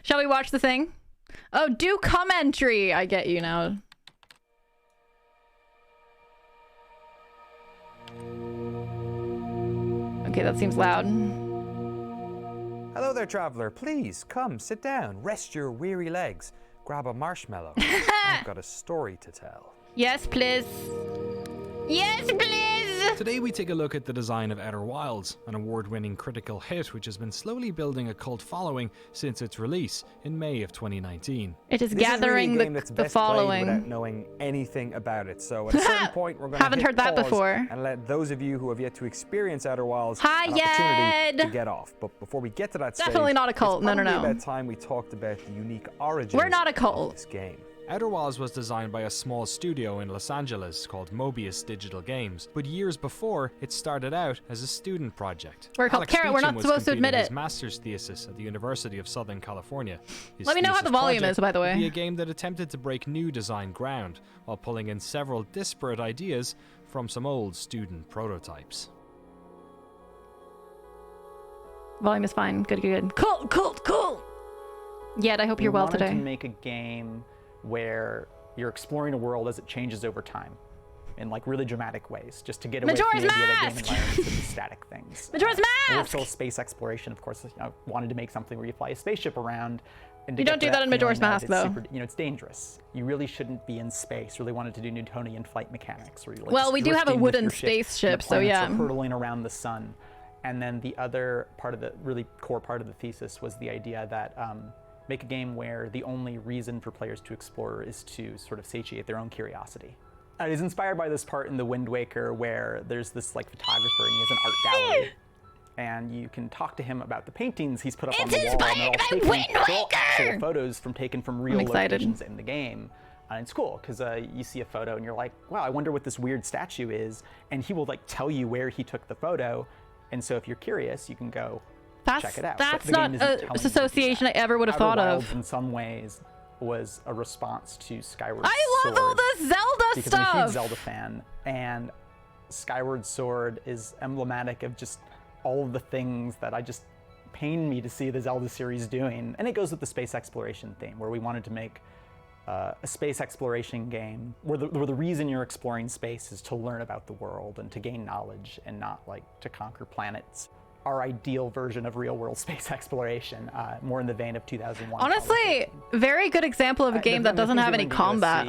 Shall we watch the thing? Oh, do commentary. I get you now. Okay, that seems loud. Hello there, traveler. Please, come, sit down. Rest your weary legs. Grab a marshmallow. I've got a story to tell. Yes, please. Yes, please! Today we take a look at the design of Outer Wilds, an award-winning critical hit which has been slowly building a cult following since its release in May of 2019. It is This gathering is really a game that's the best following. played without knowing anything about it. So at a certain point, we're going Haven't to heard that pause before. and let those of you who have yet to experience Outer Wilds Hi, an opportunity Yed! to get off. But before we get to that Definitely stage, not a cult. it's No, no, probably no. about time we talked about the unique origins We're not a of cult. this game. Outer Wilds was designed by a small studio in Los Angeles called Mobius Digital Games, but years before, it started out as a student project. We're called Alex Carrot, we're Beecham not was supposed to completing admit his it. master's thesis at the University of Southern California. His Let me know how thesis the volume project is, by the would be way. a game that attempted to break new design ground, while pulling in several disparate ideas from some old student prototypes. Volume is fine. Good, good, good. Cool. Yet, I hope you're well We wanted today. to make a game where you're exploring a world as it changes over time in like really dramatic ways, just to get away Majora's from the idea that game Mask! environments would be static things. Majora's We're Mask! still space exploration, of course. Wanted to make something where you fly a spaceship around. And to You get don't to do that in Majora's feeling of Mask, it's though. super, it's dangerous. You really shouldn't be in space. Really wanted to do Newtonian flight mechanics. Where you're, like, Well, just we do have a drifting with wooden your ship, and the spaceship, so planets yeah. are hurtling around the sun. And then the other part of the really core part of the thesis was the idea that make a game where the only reason for players to explore is to sort of satiate their own curiosity. It is inspired by this part in the Wind Waker where there's this like photographer and he has an art gallery. And you can talk to him about the paintings he's put up on the wall. And they're all actual photos taken from real locations in the game. And it's cool because you see a photo and you're like, wow, I wonder what this weird statue is. And he will like tell you where he took the photo. And so if you're curious, you can go check it out. That's not an association I ever would have thought of. In some ways was a response to Skyward I Sword. love all the Zelda Because I'm a huge stuff! Zelda fan, and Skyward Sword is emblematic of just all of the things that I just pain me to see the Zelda series doing. And it goes with the space exploration theme, where we wanted to make a space exploration game where the reason you're exploring space is to learn about the world and to gain knowledge and not like to conquer planets. Our ideal version of real-world space exploration, more in the vein of 2001. Honestly, very good example of a game that doesn't have any combat,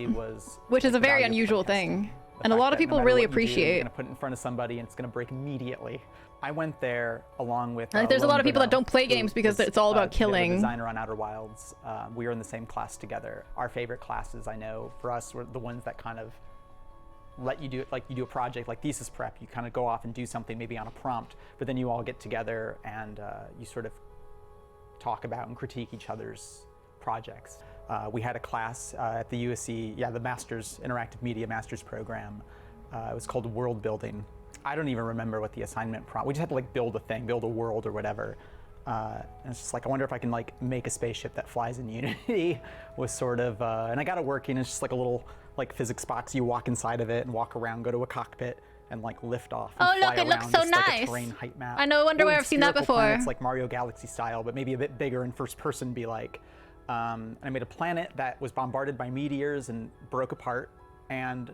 which is a very unusual thing. And a lot of people really appreciate. You're gonna put it in front of somebody and it's gonna break immediately. I went there along with. Like, there's a lot of people that don't play who games because was, it's all about the killing. designer on Outer Wilds. We were in the same class together. Our favorite classes, I know, for us were the ones that kind of let you do it, like you do a project like thesis prep. You kind of go off and do something maybe on a prompt, but then you all get together and you sort of talk about and critique each other's projects. We had a class at the USC, the Masters Interactive Media Masters program. It was called World Building. I don't even remember what the assignment prompt. We just had to like build a thing, build a world or whatever. And it's just like, I wonder if I can like make a spaceship that flies in Unity. Was sort of, and I got it working. It's just like a little like physics box. You walk inside of it and walk around, go to a cockpit and like lift off. And Oh, look, fly it looks around, so just, like, nice. a terrain height map. I know, wonder where Or I've seen that spherical before. planets, like Mario Galaxy style, but maybe a bit bigger in first person. Be like, I made a planet that was bombarded by meteors and broke apart, and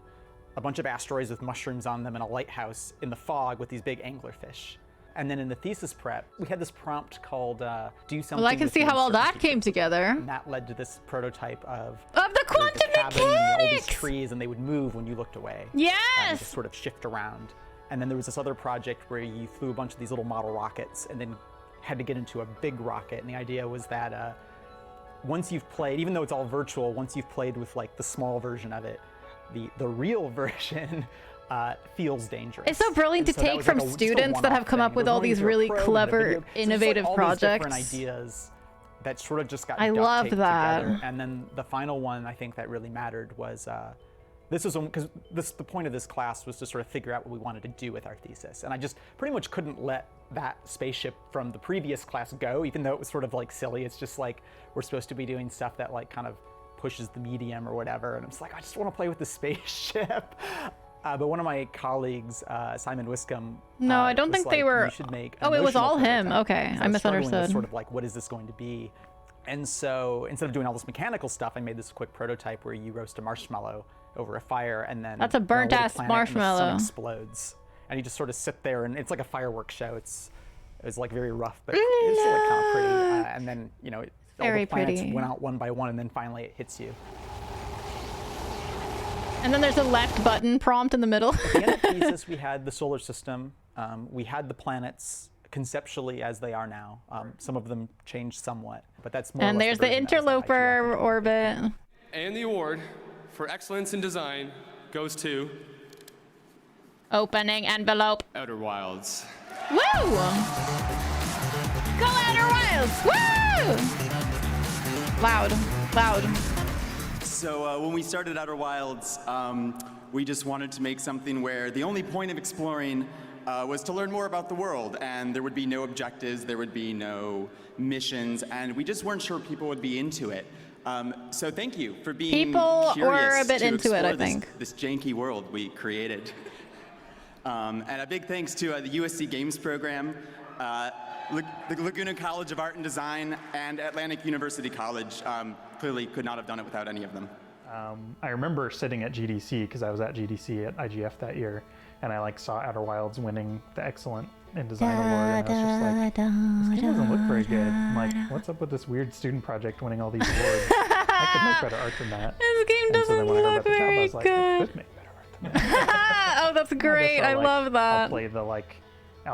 a bunch of asteroids with mushrooms on them and a lighthouse in the fog with these big anglerfish. And then in the thesis prep, we had this prompt called do something. Well, I can with see the how all that uncertainty. came together. And that led to this prototype of the quantum cabin and all these mechanics! trees, and they would move when you looked away. Yes! And just sort of shift around. And then there was this other project where you flew a bunch of these little model rockets and then had to get into a big rocket. And the idea was that once you've played, even though it's all virtual, once you've played with like the small version of it, the real version feels dangerous. It's so brilliant to And so that take was from like just a students that one-off have come up thing. with There was all no these either a really probe and a clever, video. So just, like, innovative all projects. These different ideas that sort of just got I duct love taped that. together. And then the final one I think that really mattered was this was because the point of this class was to sort of figure out what we wanted to do with our thesis. And I just pretty much couldn't let that spaceship from the previous class go, even though it was sort of like silly. It's just like we're supposed to be doing stuff that like kind of pushes the medium or whatever. And I'm just like, I just want to play with the spaceship. But one of my colleagues, Simon Wiscombe. No, I don't was think like, they were. "You should make Oh, it was emotional all him. prototype." Okay, So I was struggling with misunderstood. Sort of like, what is this going to be? And so instead of doing all this mechanical stuff, I made this quick prototype where you roast a marshmallow over a fire, and then That's a they're on little burnt-ass planet, and the sun marshmallow. explodes, and you just sort of sit there, and it's like a fireworks show. It's like very rough, but it's still like kind of pretty. And then all Very the planets pretty. went out one by one, and then finally it hits you. And then there's a left button prompt in the middle. At the end of thesis, we had the solar system. We had the planets conceptually as they are now. Some of them changed somewhat, but that's more. or And less there's the version that was in interloper IGF. orbit. And the award for excellence in design goes to Opening envelope. Outer Wilds. Woo! Go Outer Wilds! Woo! Loud, loud. So when we started Outer Wilds, we just wanted to make something where the only point of exploring was to learn more about the world, and there would be no objectives, there would be no missions, and we just weren't sure people would be into it. So thank you for being People curious were a bit to into it, I explore think. this janky world we created. And a big thanks to the USC Games program, the Laguna College of Art and Design, and Atlantic University College. Clearly could not have done it without any of them. I remember sitting at GDC, because I was at GDC at IGF that year, and I saw Outer Wilds winning the Excellent in Design Award, and I was just like, this game doesn't look very good. I'm like, what's up with this weird student project winning all these awards? I could make better art than that. This game And so doesn't then when I look got the job, I very was like, I good. could make better art than that. Oh, that's great. I love I'll that. play the alpha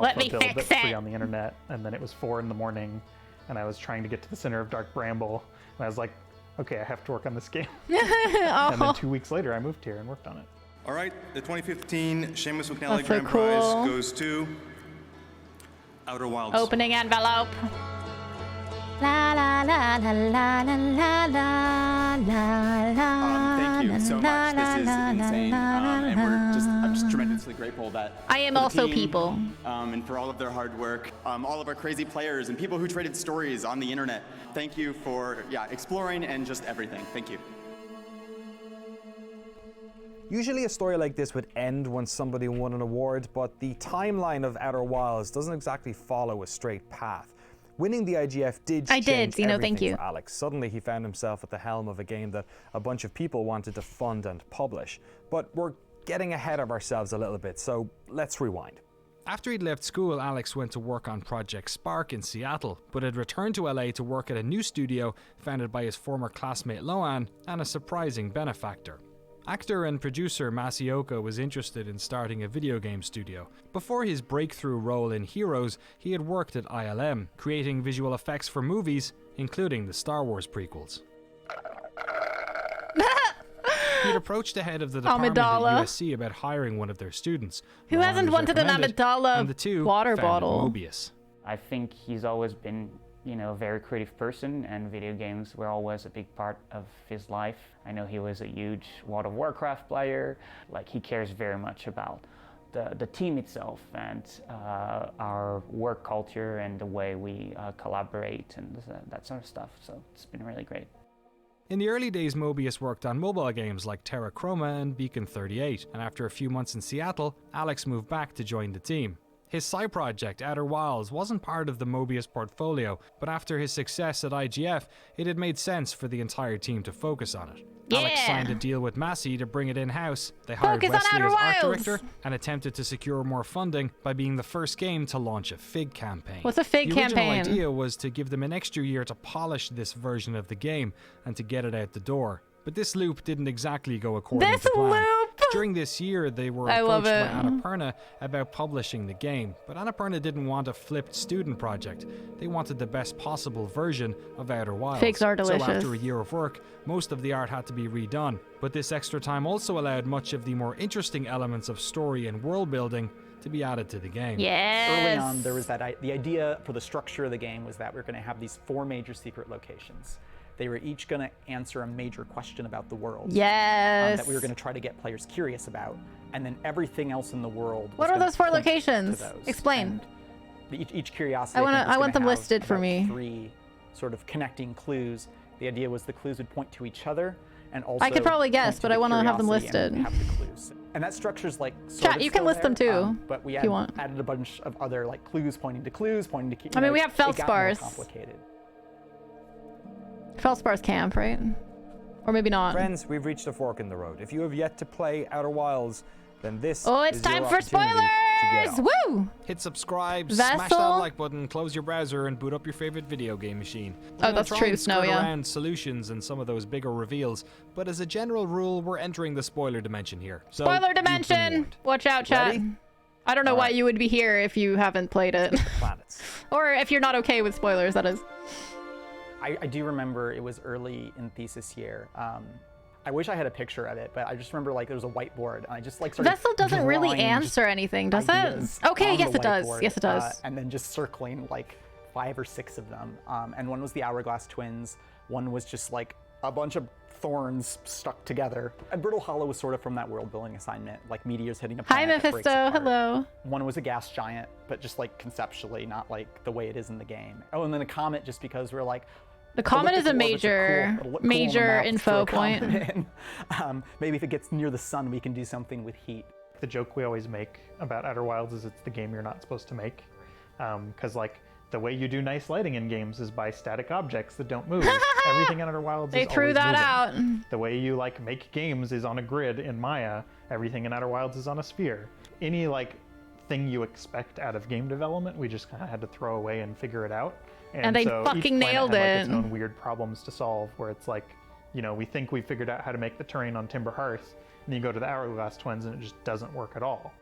Let me build fix that's free it. on the internet, and then it was 4 a.m, and I was trying to get to the center of Dark Bramble, and I was like, okay, I have to work on this game. And then 2 weeks later, I moved here and worked on it. All right, the 2015 Seamus McNally That's so Grand cool. Prize goes to Outer Wilds. Opening envelope. La la la la la la la la la. Thank you so much. This is insane, and I'm just tremendously grateful that I am for the also team, people. and for all of their hard work, all of our crazy players and people who traded stories on the internet. Thank you for exploring and just everything. Thank you. Usually a story like this would end when somebody won an award, but the timeline of Outer Wilds doesn't exactly follow a straight path. Winning the IGF did change Zeno, everything thank you. for Alex. Suddenly he found himself at the helm of a game that a bunch of people wanted to fund and publish. But we're getting ahead of ourselves a little bit, so let's rewind. After he'd left school, Alex went to work on Project Spark in Seattle, but had returned to LA to work at a new studio founded by his former classmate Loan and a surprising benefactor. Actor and producer Masaoka was interested in starting a video game studio. Before his breakthrough role in Heroes, he had worked at ILM, creating visual effects for movies, including the Star Wars prequels. He'd approached the head of the department Amidala. at USC about hiring one of their students. Who Loan hasn't was wanted an recommended, Amidala and the two water founded bottle? Mobius. I think he's always been, a very creative person, and video games were always a big part of his life. I know he was a huge World of Warcraft player. He cares very much about the team itself and our work culture and the way we collaborate and that sort of stuff. So it's been really great. In the early days, Mobius worked on mobile games like Terra Chroma and Beacon 38, and after a few months in Seattle, Alex moved back to join the team. His side project, Outer Wilds, wasn't part of the Mobius portfolio, but after his success at IGF, it had made sense for the entire team to focus on it. Alex Yeah. signed a deal with Massey to bring it in-house. They hired Focus on Wesley Outer as art Wilds! director and attempted to secure more funding by being the first game to launch a FIG campaign. What's a FIG The original campaign? idea was to give them an extra year to polish this version of the game and to get it out the door. But this loop didn't exactly go according This to plan. loop! During this year, they were I love approached by it. Annapurna about publishing the game, but Annapurna didn't want a flipped student project. They wanted the best possible version of Outer Wilds. Figs are So delicious. after a year of work, most of the art had to be redone. But this extra time also allowed much of the more interesting elements of story and world building to be added to the game. Yes. Early on, there was the idea for the structure of the game was that we were going to have these 4 major secret locations. They were each going to answer a major question about the world. Yes. That we were going to try to get players curious about, and then everything else in the world. What was are gonna those 4 point to locations? those. Explain. And each curiosity. I think, was want gonna them have listed for about me. 3 sort of connecting clues. The idea was the clues would point to each other, and also I could probably guess, point to but the I wanna have them curiosity and listed. Have the clues. And that structure's like Chat, you can list them too, but we if you want. added a bunch of other like clues pointing to clues, pointing to. I mean, we have it got more feldspars. complicated. Feldspar's camp, right? Or maybe not. Friends, we've reached a fork in the road. If you have yet to play Outer Wilds, then this it's is time your for opportunity to get spoilers! on. Woo! Hit subscribe, smash that Vessel. like button, close your browser, and boot up your favorite video game machine. Oh, that's try true, and Snow, skirt yeah. around solutions and some of those bigger reveals, but as a general rule, we're entering the spoiler dimension here. So Spoiler you've been dimension! warned. Watch out, chat. Ready? I don't know why right. you would be here if you haven't played it. Planets. Or if you're not okay with spoilers, that is. I do remember it was early in thesis year. I wish I had a picture of it, but I just remember like there was a whiteboard, and I just like started Vessel doesn't really drawing answer anything, does it? ideas Okay, on yes the it does. whiteboard, Yes it does. and then just circling like 5 or 6 of them. And one was the Hourglass Twins. One was just like a bunch of thorns stuck together. And Brittle Hollow was sort of from that world building assignment, like meteors hitting a Hi, planet that breaks Mephisto. apart. Hello. One was a gas giant, but just like conceptually, not like the way it is in the game. Oh, and then a comet, just because we're like, The comet is a It'll look cool on the major map to throw info a comet point. in. Maybe if it gets near the sun, we can do something with heat. The joke we always make about Outer Wilds is it's the game you're not supposed to make. Because like the way you do nice lighting in games is by static objects that don't move. Everything in Outer Wilds They is threw always that moving. out. The way you like make games is on a grid in Maya. Everything in Outer Wilds is on a sphere. Any like thing you expect out of game development, we just kind of had to throw away and figure it out. And they so each fucking planet nailed had, like, it. its own weird problems to solve, where it's like, you know, we think we figured out how to make the terrain on Timber Hearth, and you go to the Hourglass Twins and it just doesn't work at all.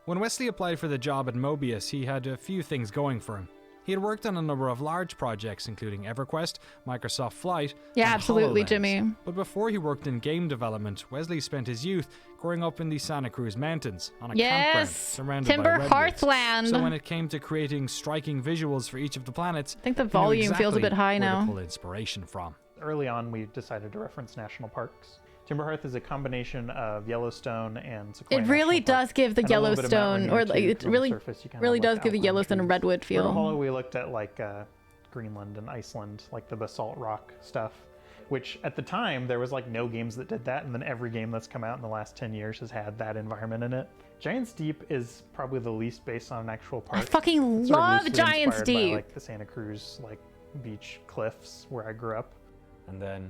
When Wesley applied for the job at Mobius, he had a few things going for him. He had worked on a number of large projects, including EverQuest, Microsoft Flight, Yeah, and absolutely, HoloLens. Jimmy. But before he worked in game development, Wesley spent his youth growing up in the Santa Cruz Mountains on a campground Yes! surrounded Timber by redwoods. Hearthland. So when it came to creating striking visuals for each of the planets, I think the he knew volume feels a exactly bit high where now. to pull inspiration from. Early on, we decided to reference national parks. Timber Hearth is a combination of Yellowstone and Sequoia It really National Park, does give the and a little bit of Mount Yellowstone, Rainier or like too, it from the really, surface, you kinda really have, does like, give the alpine Yellowstone and trees. redwood Brittle feel. Hollow, we looked at like Greenland and Iceland, like the basalt rock stuff, which at the time there was like no games that did that, and then every game that's come out in the last 10 years has had that environment in it. Giant's Deep is probably the least based on an actual park. I fucking Sort of love loosely Giant's inspired by, Deep. like the Santa Cruz like beach cliffs where I grew up. And then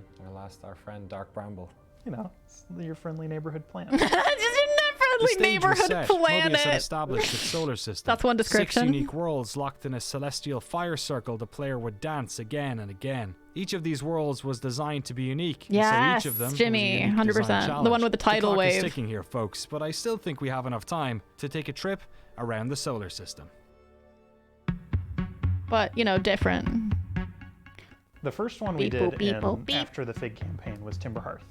our friend Dark Bramble. You know, it's your friendly neighborhood plant. Just a The friendly stage was neighborhood set. Mobius had planet. established its solar system. That's one description. 6 unique worlds locked in a celestial fire circle the player would dance again and again. Each of these worlds was designed to be unique. and Yes, so each of them Jimmy, was a unique 100%. design The challenge. one with the tidal clock is wave. ticking here, folks, but I still think we have enough time to take a trip around the solar system. But, you know, different. The first one we Beep, boop, did beep, in, boop, beep. after the Fig campaign was Timber Hearth.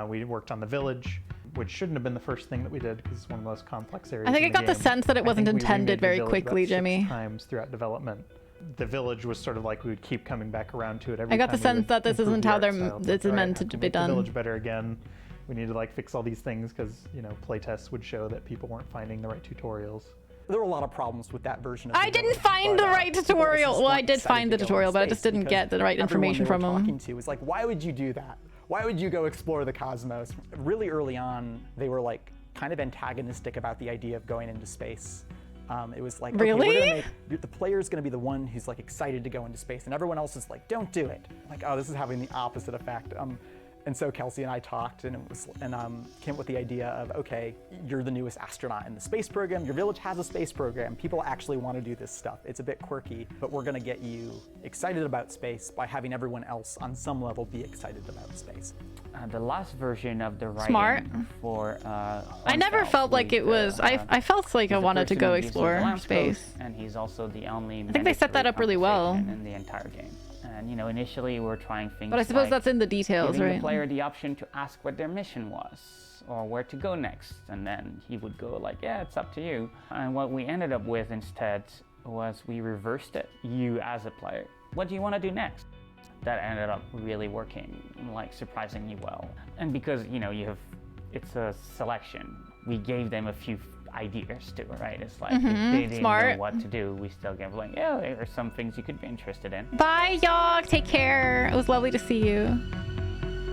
We worked on the village, which shouldn't have been the first thing that we did because it's one of the most complex areas. I think in I got the game. sense that it I wasn't think we remade intended the very village quickly, about 6 Jimmy. times throughout development. The village was sort of like we would keep coming back around to it every I got time the we sense would that this improve isn't the how art they're style. this is All right, meant how to can we be make the done. village better again. We need to like fix all these things because, you know, playtests would show that people weren't finding the right tutorials. There were a lot of problems with that version of I the didn't village, find but, the right people tutorial. just Well, I weren't did excited find the to go tutorial, into but I just space didn't because get the right everyone information they were from them. talking to was like, why would you do that? Why would you go explore the cosmos? Really early on, they were like kind of antagonistic about the idea of going into space. It was like, okay, Really? we're gonna make, the player's gonna be the one who's like excited to go into space, and everyone else is like, don't do it. Like, oh, this is having the opposite effect. And so Kelsey and I talked and came up with the idea of, okay, you're the newest astronaut in the space program. Your village has a space program. People actually want to do this stuff. It's a bit quirky, but we're going to get you excited about space by having everyone else on some level be excited about space. The last version of the writing Smart. for I never Hornfeld felt like with, it was. I felt like I he's the wanted to person go who gives you the explore launch space. code, and he's also the only I think they set that mandatory up really well. conversation in the entire game. And you know, initially we're trying things. But I suppose like that's in the details, giving right? the player the option to ask what their mission was or where to go next, and then he would go like, yeah, it's up to you. And what we ended up with instead was we reversed it. You as a player, what do you want to do next? That ended up really working, like surprisingly well. And because, you know, it's a selection, we gave them a few ideas too, right? It's like if they didn't Smart. know what to do, we still gave like, yeah, there are some things you could be interested in. Bye, y'all. Take care. It was lovely to see you.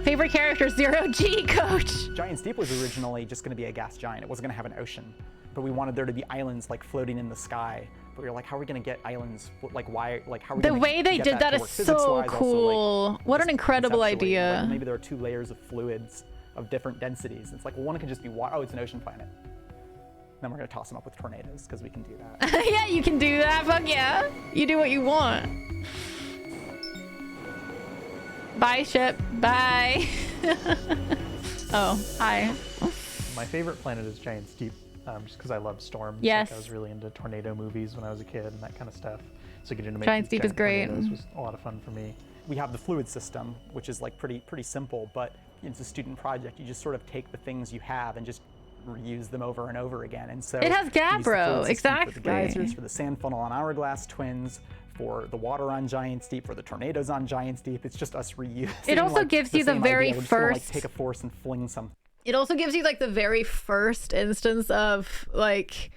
Favorite character, Zero G, Coach. Giant's Deep was originally just going to be a gas giant. It wasn't going to have an ocean, but we wanted there to be islands like floating in the sky. But we were like, how are we going to get islands? Like, why? Like, how are we? The gonna way they get did that to is work so physics-wise, cool. Also, like, what an just incredible conceptually, idea. Like, maybe there are 2 layers of fluids of different densities. It's like, well, one can just be water. Oh, it's an ocean planet. Then we're going to toss them up with tornadoes because we can do that. Yeah, you can do that. Fuck yeah. You do what you want. Bye, ship. Bye. Oh, hi. My favorite planet is Giant's Deep, just because I love storms. Yes. Like, I was really into tornado movies when I was a kid and that kind of stuff. So getting to make Giant's these Deep is giant great. tornadoes was a lot of fun for me. We have the fluid system, which is like pretty simple, but it's a student project. You just sort of take the things you have and just reuse them over and over again. And so It has we use the Gabbro, fluid system exactly. For the geysers, for the sand funnel on Hourglass Twins, for the water on Giant's Deep, for the tornadoes on Giant's Deep. It's just us reusing. It also like, gives you the same very idea. We're just gonna, like, first- take a force and fling something. It also gives you like the very first instance of like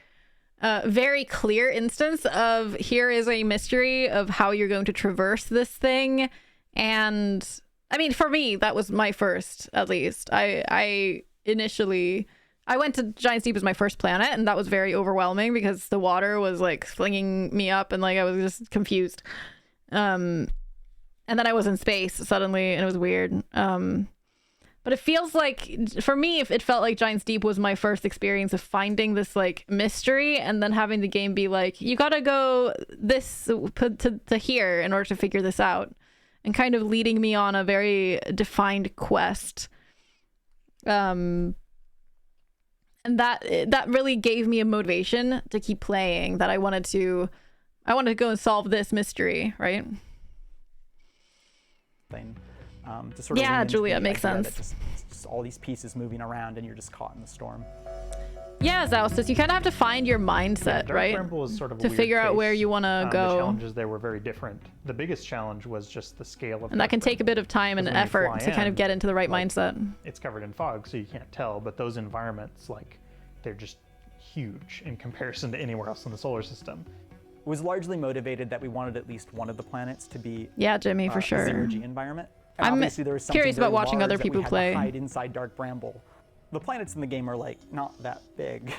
very clear instance of here is a mystery of how you're going to traverse this thing. And I mean, for me, that was my first, at least. I initially went to Giant's Deep as my first planet, and that was very overwhelming because the water was like flinging me up and like I was just confused. And then I was in space suddenly and it was weird. But it feels like, for me, if it felt like Giant's Deep was my first experience of finding this like mystery and then having the game be like, you gotta go this to here in order to figure this out, and kind of leading me on a very defined quest. And that really gave me a motivation to keep playing, that I wanted to go and solve this mystery, right? To sort of Yeah, lean into Julia, the makes idea sense. that just all these pieces moving around and you're just caught in the storm. Yeah, Zaustus, you kind of have to find your mindset, Dark right? Bramble was sort of a to weird figure out case. where you want to The go. challenges there were very different. The biggest challenge was just the scale of And that can take a bit of time and Because when you effort fly to kind of in, get into the right like, mindset. It's covered in fog, so you can't tell, but those environments, like, they're just huge in comparison to anywhere else in the solar system. It was largely motivated that we wanted at least one of the planets to be Yeah, Jimmy, for a sure. zero-G environment. And I'm obviously there was something curious about very watching large other that we people had play. to hide inside Dark Bramble. The planets in the game are like not that big,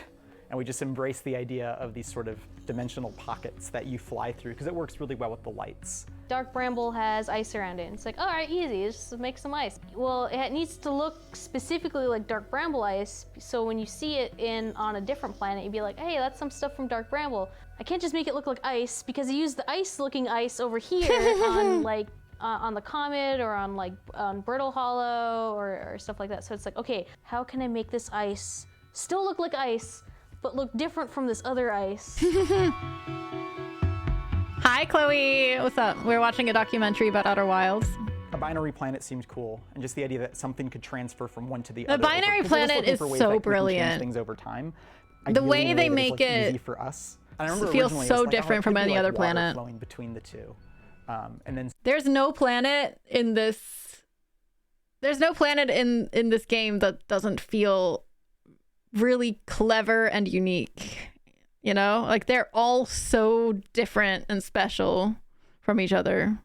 and we just embrace the idea of these sort of dimensional pockets that you fly through because it works really well with the lights. Dark Bramble has ice around it. It's like, all right, easy, just make some ice. Well, it needs to look specifically like Dark Bramble ice, so when you see it on a different planet, you'd be like, hey, that's some stuff from Dark Bramble. I can't just make it look like ice because I used the ice-looking ice over here on like on the Comet or on Brittle Hollow or stuff like that. So it's like, okay, how can I make this ice still look like ice, but look different from this other ice? Hi, Chloe. What's up? We're watching a documentary about Outer Wilds. A binary planet seemed cool, and just the idea that something could transfer from one to the The other. binary planet is so brilliant. Things over time. The way Ideally in a they that is, make like, it easy for us. And I remember feels originally it so was like, different it from could be any like other water planet. flowing between the two. And then There's no planet in this. There's no planet in this game that doesn't feel really clever and unique. You know, like they're all so different and special from each other.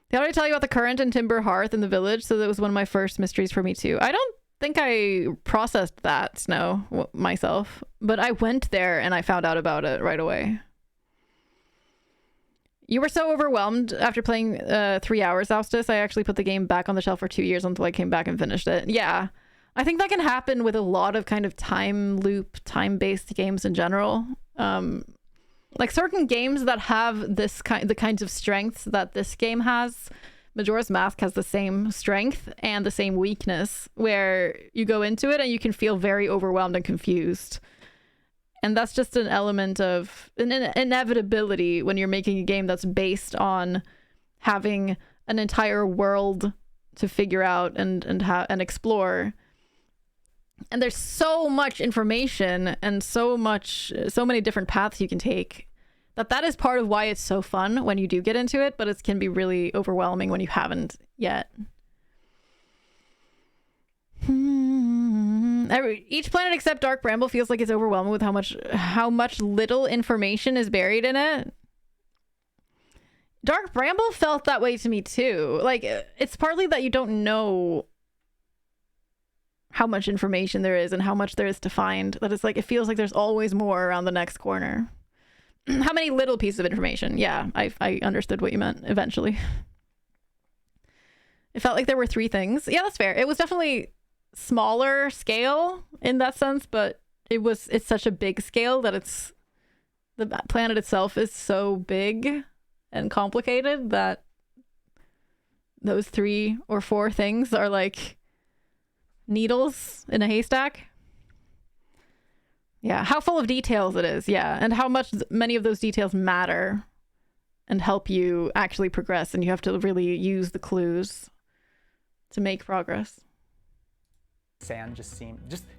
Did I already tell you about the current and timber hearth in the village? So that was one of my first mysteries for me too. I don't think I processed that, Snow, myself, but I went there and I found out about it right away. You were so overwhelmed after playing 3 hours, Austus. I actually put the game back on the shelf for 2 years until I came back and finished it. Yeah, I think that can happen with a lot of kind of time loop, time-based games in general. Like certain games that have the kinds of strengths that this game has. Majora's Mask has the same strength and the same weakness, where you go into it and you can feel very overwhelmed and confused. And that's just an element of an inevitability when you're making a game that's based on having an entire world to figure out and explore. And there's so much information and so many different paths you can take that is part of why it's so fun when you do get into it, but it can be really overwhelming when you haven't yet. Each planet except Dark Bramble feels like it's overwhelming with how much little information is buried in it. Dark Bramble felt that way to me too. Like, it's partly that you don't know how much information there is and how much there is to find, that it's like it feels like there's always more around the next corner. How many little pieces of information? Yeah, I understood what you meant eventually. It felt like there were 3 things. Yeah, that's fair. It was definitely smaller scale in that sense, but it's such a big scale that the planet itself is so big and complicated that those 3 or 4 things are like needles in a haystack. Yeah, how full of details it is. Yeah, and how much many of those details matter and help you actually progress, and you have to really use the clues to make progress. Sand just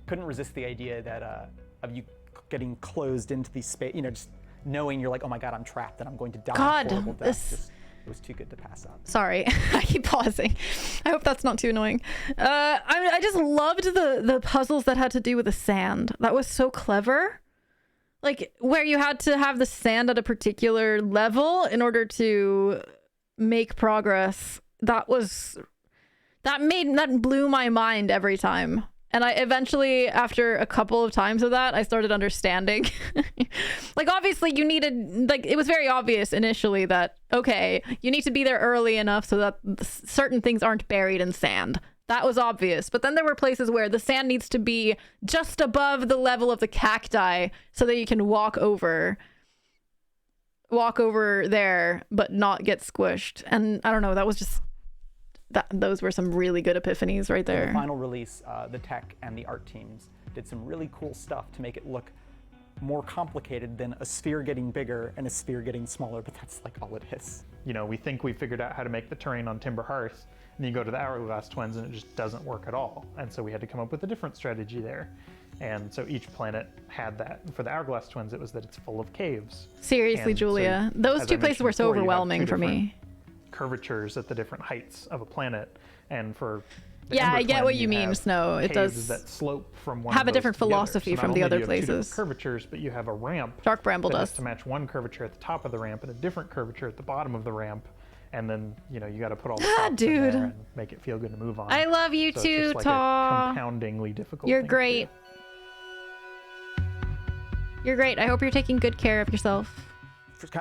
couldn't resist the idea that of you getting closed into these space, just knowing you're like, oh my god, I'm trapped and I'm going to die. God, horrible death. It was too good to pass up. Sorry, I keep pausing. I hope that's not too annoying. I just loved the puzzles that had to do with the sand. That was so clever. Like, where you had to have the sand at a particular level in order to make progress. That blew my mind every time. And I eventually, after a couple of times of that, I started understanding. Like, obviously you needed, like, it was very obvious initially that, okay, you need to be there early enough so that certain things aren't buried in sand. That was obvious. But then there were places where the sand needs to be just above the level of the cacti so that you can walk over there, but not get squished. And I don't know, that was just, those were some really good epiphanies right there. In the final release, the tech and the art teams did some really cool stuff to make it look more complicated than a sphere getting bigger and a sphere getting smaller, but that's like all it is. We think we figured out how to make the terrain on Timber Hearth, and you go to the Hourglass Twins and it just doesn't work at all. And so we had to come up with a different strategy there. And so each planet had that. And for the Hourglass Twins, it was that it's full of caves. Seriously, and Julia, so, those 2 places were so before, overwhelming for me. Curvatures at the different heights of a planet, and for the yeah, Ember I get Twin, what you mean, Snow. It does that slope from one have of a different those together. philosophy So from not the only other do you have 2 places. different curvatures, but you have a ramp. Dark Bramble that does has to match one curvature at the top of the ramp and a different curvature at the bottom of the ramp, and then you got to put all the props in there and make it feel good to move on. I love you so too, it's just like Taw. a compoundingly difficult. You're thing great. You're great. I hope you're taking good care of yourself.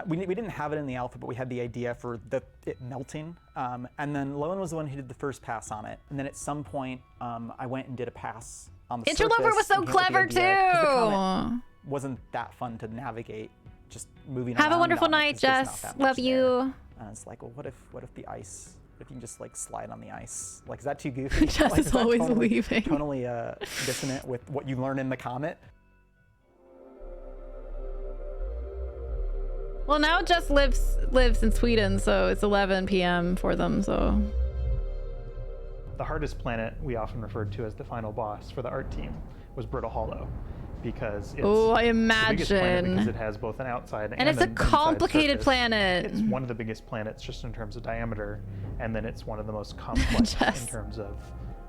We didn't have it in the alpha, but we had the idea for it melting. And then Lowen was the one who did the first pass on it. And then at some point, I went and did a pass on the surface. Interloper was so and came up clever with the idea, 'cause the too. comet wasn't that fun to navigate, just moving Have around a wonderful on it, night, 'cause there's not Jess. that much Love you. there. And it's like, well, what if the ice? If you can just like slide on the ice, like is that too goofy? Jess Like, is that always totally, leaving. Totally dissonant with what you learn in the comet. Well, now Jess lives in Sweden, so it's 11 p.m. for them. So The hardest planet we often referred to as the final boss for the art team was Brittle Hollow, because it's I the biggest planet imagine. because it has both an outside And it's a an inside complicated surface. planet. It's one of the biggest planets just in terms of diameter, and then it's one of the most complex Jess. in terms of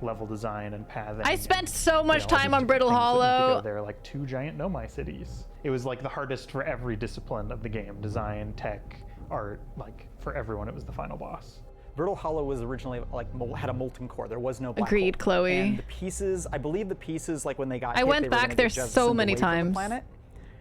level design and pathing. I spent so and, much all time these on different Brittle things that need to Hollow. go there, like 2 giant Nomai cities. It was like the hardest for every discipline of the game: design, tech, art. Like for everyone, it was the final boss. Brittle Hollow was originally like had a molten core. There was no black Agreed, hole. Chloe. And the pieces, I believe the pieces, like when they got I hit, went they were back gonna there get so jettisoned many away from the times. planet.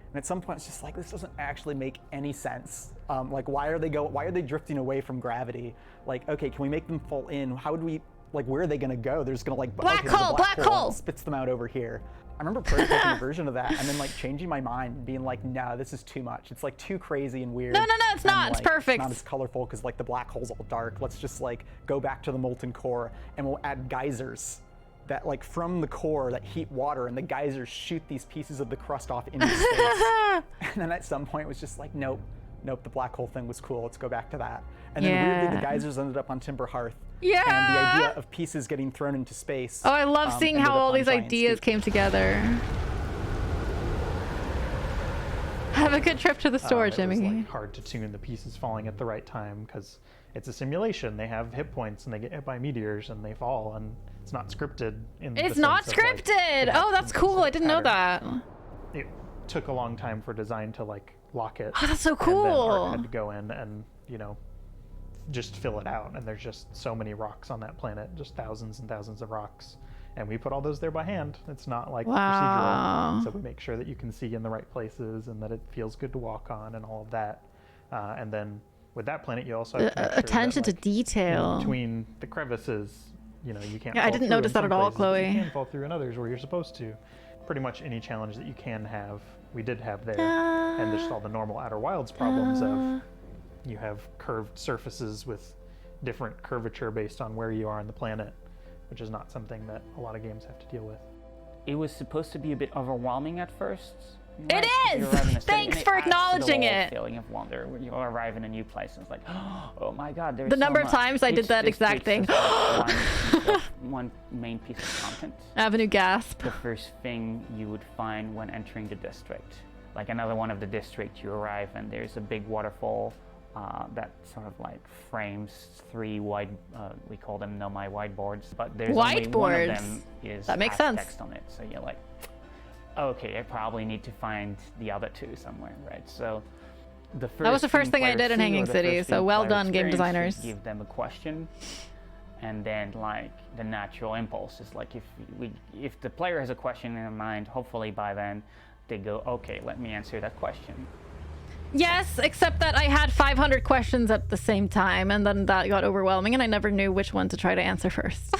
And at some point, it's just like, this doesn't actually make any sense. Like, why are they drifting away from gravity? Like, okay, can we make them fall in? How would we, like, where are they gonna go? They're just gonna like, Black okay, there's a hole, black hole! and spits them out over here. I remember prototyping a version of that and then like changing my mind and being like, no, this is too much. It's like too crazy and weird. No, it's and, not. It's like, perfect. It's not as colorful because like the black hole's all dark. Let's just like go back to the molten core and we'll add geysers that like from the core that heat water, and the geysers shoot these pieces of the crust off into space. And then at some point it was just like, nope, the black hole thing was cool. Let's go back to that. And then weirdly the geysers ended up on Timber Hearth. Yeah. And the idea of pieces getting thrown into space. Oh, I love seeing ended how up all on these Giant ideas Steep. came together. Have a good trip to the store, It Jimmy. was like hard to tune the pieces falling at the right time because it's a simulation. They have hit points and they get hit by meteors and they fall, and it's not scripted. It's not scripted. Oh, that's cool. I didn't know that. It took a long time for design to like lock it. Oh, that's so And then art cool. had to go in and just fill it out, and there's just so many rocks on that planet, just thousands and thousands of rocks. And we put all those there by hand. It's not like procedural. So we make sure that you can see in the right places and that it feels good to walk on and all of that. And then with that planet, you also have to make sure attention that, to detail. Between the crevices, you know, you can't Yeah, fall I didn't through notice in that some at all, places, Chloe. but you can fall through in others where you're supposed to. Pretty much any challenge that you can have, we did have there. And there's all the normal Outer Wilds problems of you have curved surfaces with different curvature based on where you are on the planet, which is not something that a lot of games have to deal with. It was supposed to be a bit overwhelming at first. It is! Thanks for acknowledging it. Feeling of wonder when you arrive in a new place and it's like, oh my god, there's the so number of much. times I did that exact thing. one main piece of content. Avenue gasp. The first thing you would find when entering the district. Like another one of the district, you arrive and there's a big waterfall that sort of like frames 3 white, we call them Nomai whiteboards, but there's only one of them is that makes sense. Text on it. So you're like, okay, I probably need to find the other 2 somewhere, right? So the first that was the first thing I did in Hanging City, so well done, game designers. Give them a question, and then like the natural impulse is like if the player has a question in their mind, hopefully by then they go, okay, let me answer that question. Yes, except that I had 500 questions at the same time, and then that got overwhelming, and I never knew which one to try to answer first.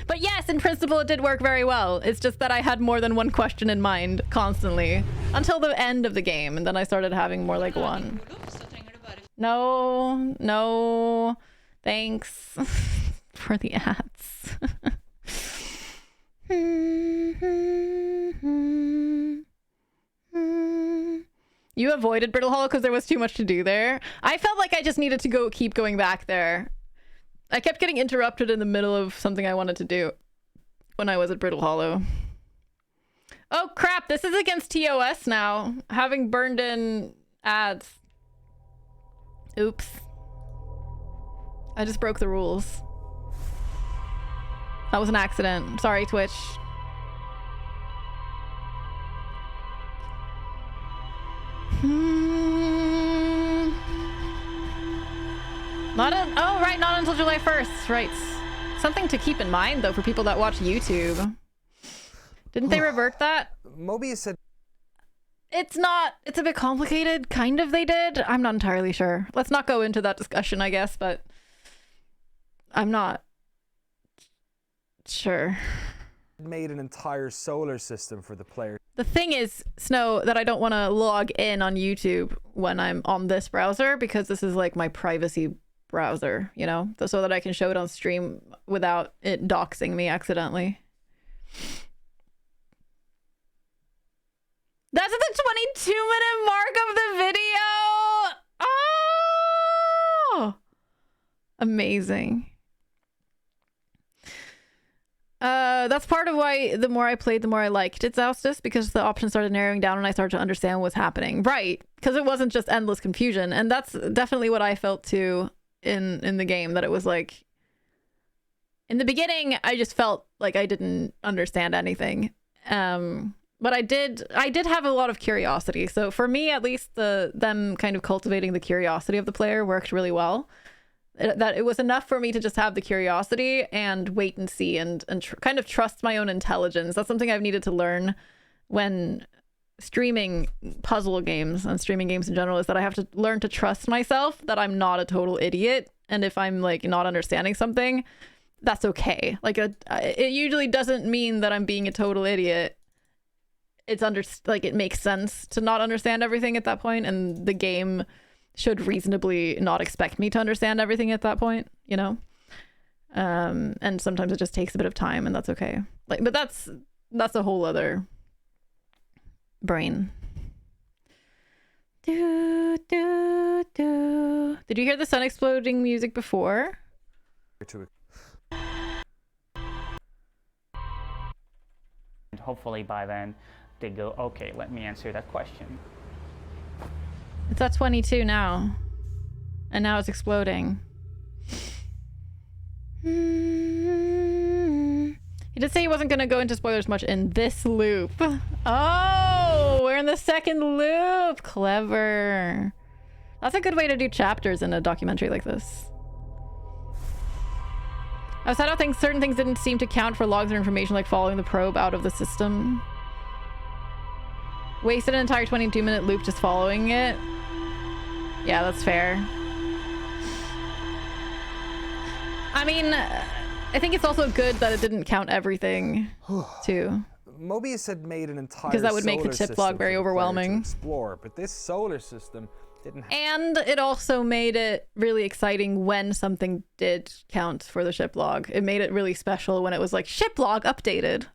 But yes, in principle, it did work very well. It's just that I had more than one question in mind constantly until the end of the game, and then I started having more like one. No, thanks for the ads. You avoided Brittle Hollow because there was too much to do there. I felt like I just needed to keep going back there. I kept getting interrupted in the middle of something I wanted to do when I was at Brittle Hollow. Oh crap, this is against TOS now. Having burned in ads. Oops. I just broke the rules. That was an accident. Sorry, Twitch. Not until July 1st, right. Something to keep in mind, though, for people that watch YouTube. Didn't they revert that? Mobius said... It's a bit complicated. Kind of they did. I'm not entirely sure. Let's not go into that discussion, I guess, but... I'm not... sure. Made an entire solar system for the player. The thing is, Snow, that I don't want to log in on YouTube when I'm on this browser because this is like my privacy browser, you know, so that I can show it on stream without it doxing me accidentally. That's at the 22-minute mark of the video. Oh, amazing. That's part of why the more I played, the more I liked It's Oustus, because the options started narrowing down and I started to understand what was happening. Right, because it wasn't just endless confusion. And that's definitely what I felt too in the game, that it was like... In the beginning, I just felt like I didn't understand anything. But I did have a lot of curiosity. So for me, at least, them kind of cultivating the curiosity of the player worked really well. That it was enough for me to just have the curiosity and wait and see and kind of trust my own intelligence. That's something I've needed to learn when streaming puzzle games and streaming games in general, is that I have to learn to trust myself, that I'm not a total idiot. And if I'm like not understanding something, that's okay. Like it usually doesn't mean that I'm being a total idiot. It's it makes sense to not understand everything at that point, and the game should reasonably not expect me to understand everything at that point, you know? And sometimes it just takes a bit of time, and that's okay. But that's a whole other brain. Do, do, do. Did you hear the sun exploding music before? And hopefully by then they go, okay, let me answer that question. It's at 22 now. And now it's exploding. He did say he wasn't going to go into spoilers much in this loop. Oh, we're in the second loop. Clever. That's a good way to do chapters in a documentary like this. Outside of things, certain things didn't seem to count for logs or information, like following the probe out of the system. Wasted an entire 22-minute loop just following it. Yeah, that's fair. I mean, I think it's also good that it didn't count everything, too. Mobius had made an entire Because that would make the solar chip log system very for the player to overwhelming. explore, but this solar system didn't have. And it also made it really exciting when something did count for the ship log. It made it really special when it was like, ship log updated.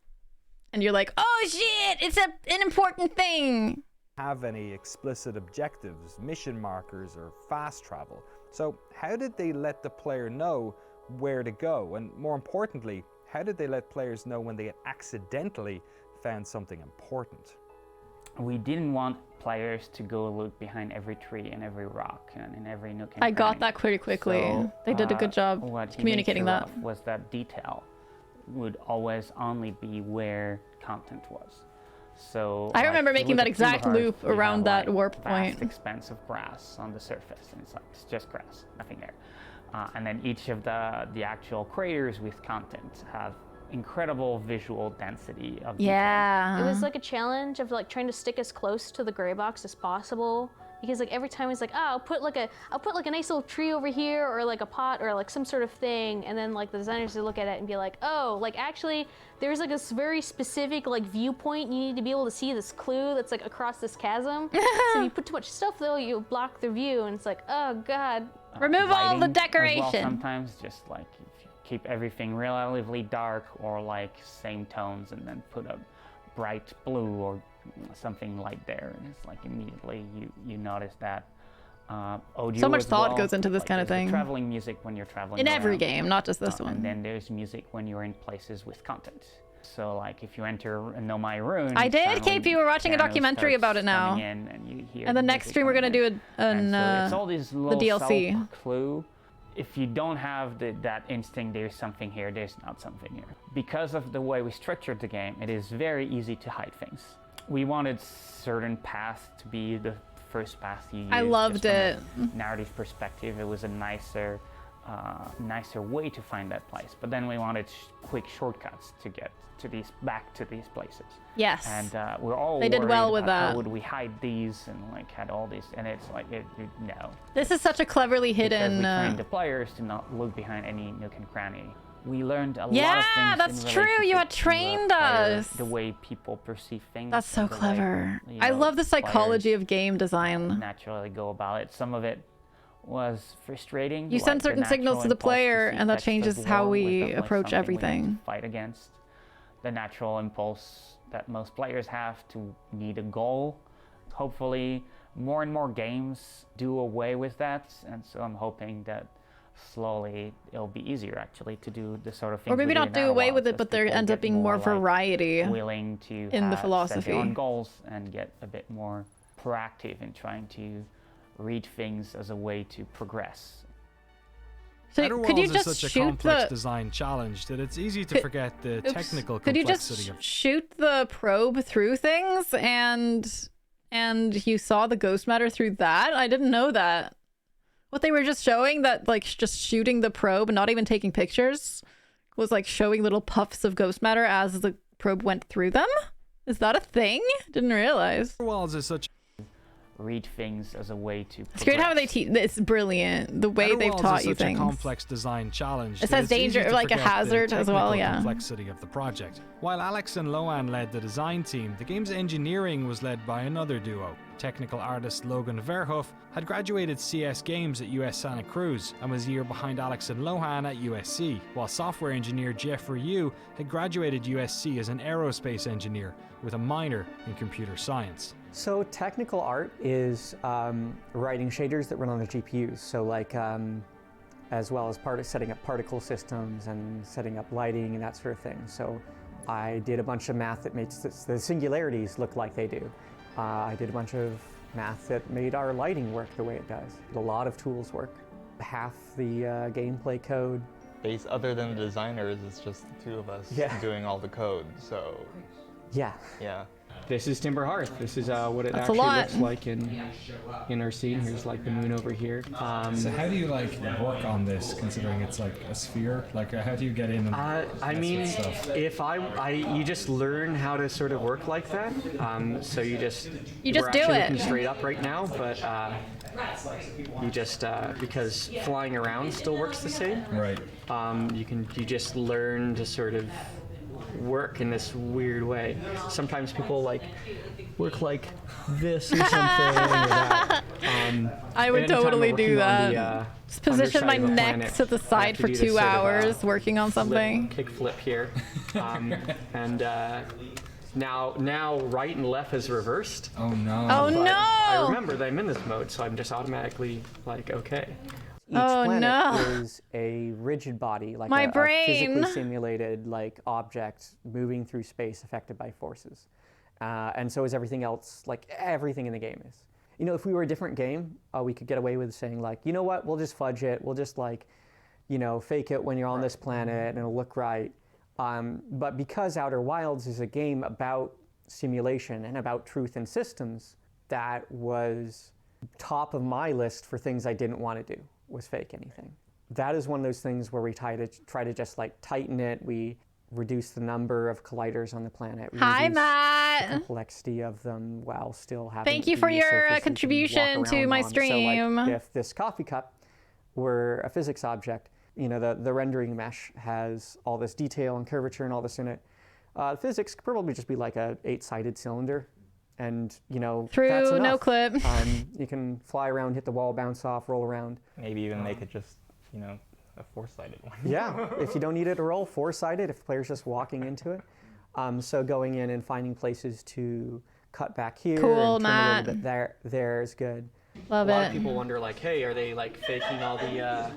And you're like, oh shit, it's an important thing. Have any explicit objectives, mission markers, or fast travel. So how did they let the player know where to go? And more importantly, how did they let players know when they had accidentally found something important? We didn't want players to go look behind every tree and every rock and in every nook and I got cranny. that pretty quickly. So, They did a good job what he communicating made sure that. of was that detail would always only be where content was. So I remember if you making look that at exact Timber loop Hearth, you around have, that like, warp vast point. expanse of grass on the surface, and it's just grass, nothing there. And then each of the actual craters with content have incredible visual density of detail. Yeah. It was like a challenge of like trying to stick as close to the gray box as possible. Because like every time it's like, oh, I'll put like a nice little tree over here, or like a pot, or like some sort of thing, and then like the designers would look at it and be like, oh, like actually there's like this very specific like viewpoint. You need to be able to see this clue that's like across this chasm. So you put too much stuff though, you block the view, and it's like, oh god. Remove all the Lighting as decoration. well, sometimes just like if you keep everything relatively dark or like same tones, and then put a bright blue or something light there, and it's like immediately you notice that. Audio So much as thought well, goes into this like kind of there's the thing. traveling music when you're traveling In every around. game, not just this one. And then there's music when you're in places with content. So like if you enter a Know My Rune, I did, suddenly KP. We're watching a piano documentary starts about it now. coming in and you hear And the next music stream we're coming gonna in. do an And so it's all these the little DLC. subtle clue. If you don't have that instinct, there's something here, there's not something here. Because of the way we structured the game, it is very easy to hide things. We wanted certain paths to be the first path you use. I loved just from a narrative perspective, it was a nicer way to find that place. But then we wanted quick shortcuts to get to back to these places. Yes. And we're all They did well worried with about that. how would we hide these and like had all these, and it's like no. This is such a cleverly Because hidden. we trained the players to not look behind any nook and cranny. We learned a lot of things. Yeah, that's in true. You had relationship to, trained player, us. The way people perceive things. That's so and the way, clever. you I know, love the psychology players of game design. naturally go about it. Some of it was frustrating. You like send the certain signals natural to the impulse player, see and that text of changes how war was we definitely approach something we need to everything. fight against. The natural impulse that most players have to need a goal. Hopefully, more and more games do away with that, and so I'm hoping that slowly it'll be easier actually to do the sort of things. Or maybe we not in do away Outer with it, Wilds, but as there people ends up get being more like, variety willing to in the set philosophy. their own goals and get a bit more proactive in trying to read things as a way to progress. So Outer could you Wilds just is such a shoot complex the? design challenge that it's easy to Could- forget the Oops. technical Could you complexity just of shoot the probe through things and you saw the ghost matter through that? I didn't know that. What they were just showing, that like just shooting the probe and not even taking pictures, was like showing little puffs of ghost matter as the probe went through them? Is that a thing? Didn't realize. Outer Wilds is such Read things as a way to It's great how they teach. It's brilliant the way Outer they've Wilds taught is you such things. a complex design challenge. It that says it's easy danger, to like a forget the hazard as well, technical yeah. complexity of the project. While Alex and Loan led the design team, the game's engineering was led by another duo. Technical artist Logan Verhoef had graduated CS Games at US Santa Cruz and was a year behind Alex and Lohan at USC, while software engineer Jeffrey Yu had graduated USC as an aerospace engineer with a minor in computer science. So technical art is writing shaders that run on the GPUs. So like, as well as setting up particle systems and setting up lighting and that sort of thing. So I did a bunch of math that makes the singularities look like they do. I did a bunch of math that made our lighting work the way it does. A lot of tools work. Half the gameplay code. Other than the designers, it's just the two of us doing all the code, so... Yeah. Yeah. this is Timber Hearth. This is what it That's a actually lot. looks like in our scene. Here's like the moon over here. So how do you like work on this, considering it's like a sphere? Like how do you get in and I mean, if you just learn how to sort of work like that. So you just do we're actually it. looking straight up right now, but you just because flying around still works the same. Right. You just learn to sort of work in this weird way. Sometimes people like work like this or something or that. I would anytime totally we're do working on that. the, Just position my underside of a neck planet, to the we have side to for do this 2 sort of, hours working on something. kick flip here. And now right and left is reversed. Oh no. Oh But no! I remember that I'm in this mode, so I'm just automatically like, okay. Each Oh, planet no. is a rigid body, like My a brain. physically simulated like object moving through space affected by forces. And so is everything else, like everything in the game is. You know, if we were a different game, we could get away with saying like, you know what, we'll just fudge it. We'll just like, fake it when you're on this planet and it'll look right. But because Outer Wilds is a game about simulation and about truth in systems, that was top of my list for things I didn't want to do, was fake anything. That is one of those things where we try to just like tighten it. We reduce the number of colliders on the planet. We Hi, reduce Matt. the complexity of them while still having Thank you it for be your surfaces you can contribution walk to around my on. stream. So like, if this coffee cup were a physics object, the rendering mesh has all this detail and curvature and all this in it. Physics could probably just be like a 8-sided cylinder. And, Through that's enough. Noclip. You can fly around, hit the wall, bounce off, roll around. Maybe even make it just, a 4-sided one. Yeah, if you don't need it to roll, 4-sided, if the player's just walking into it. So going in and finding places to cut back here Cool, and trim Matt. a little bit there is good. Love a lot it. of people wonder, like, hey, are they like faking all the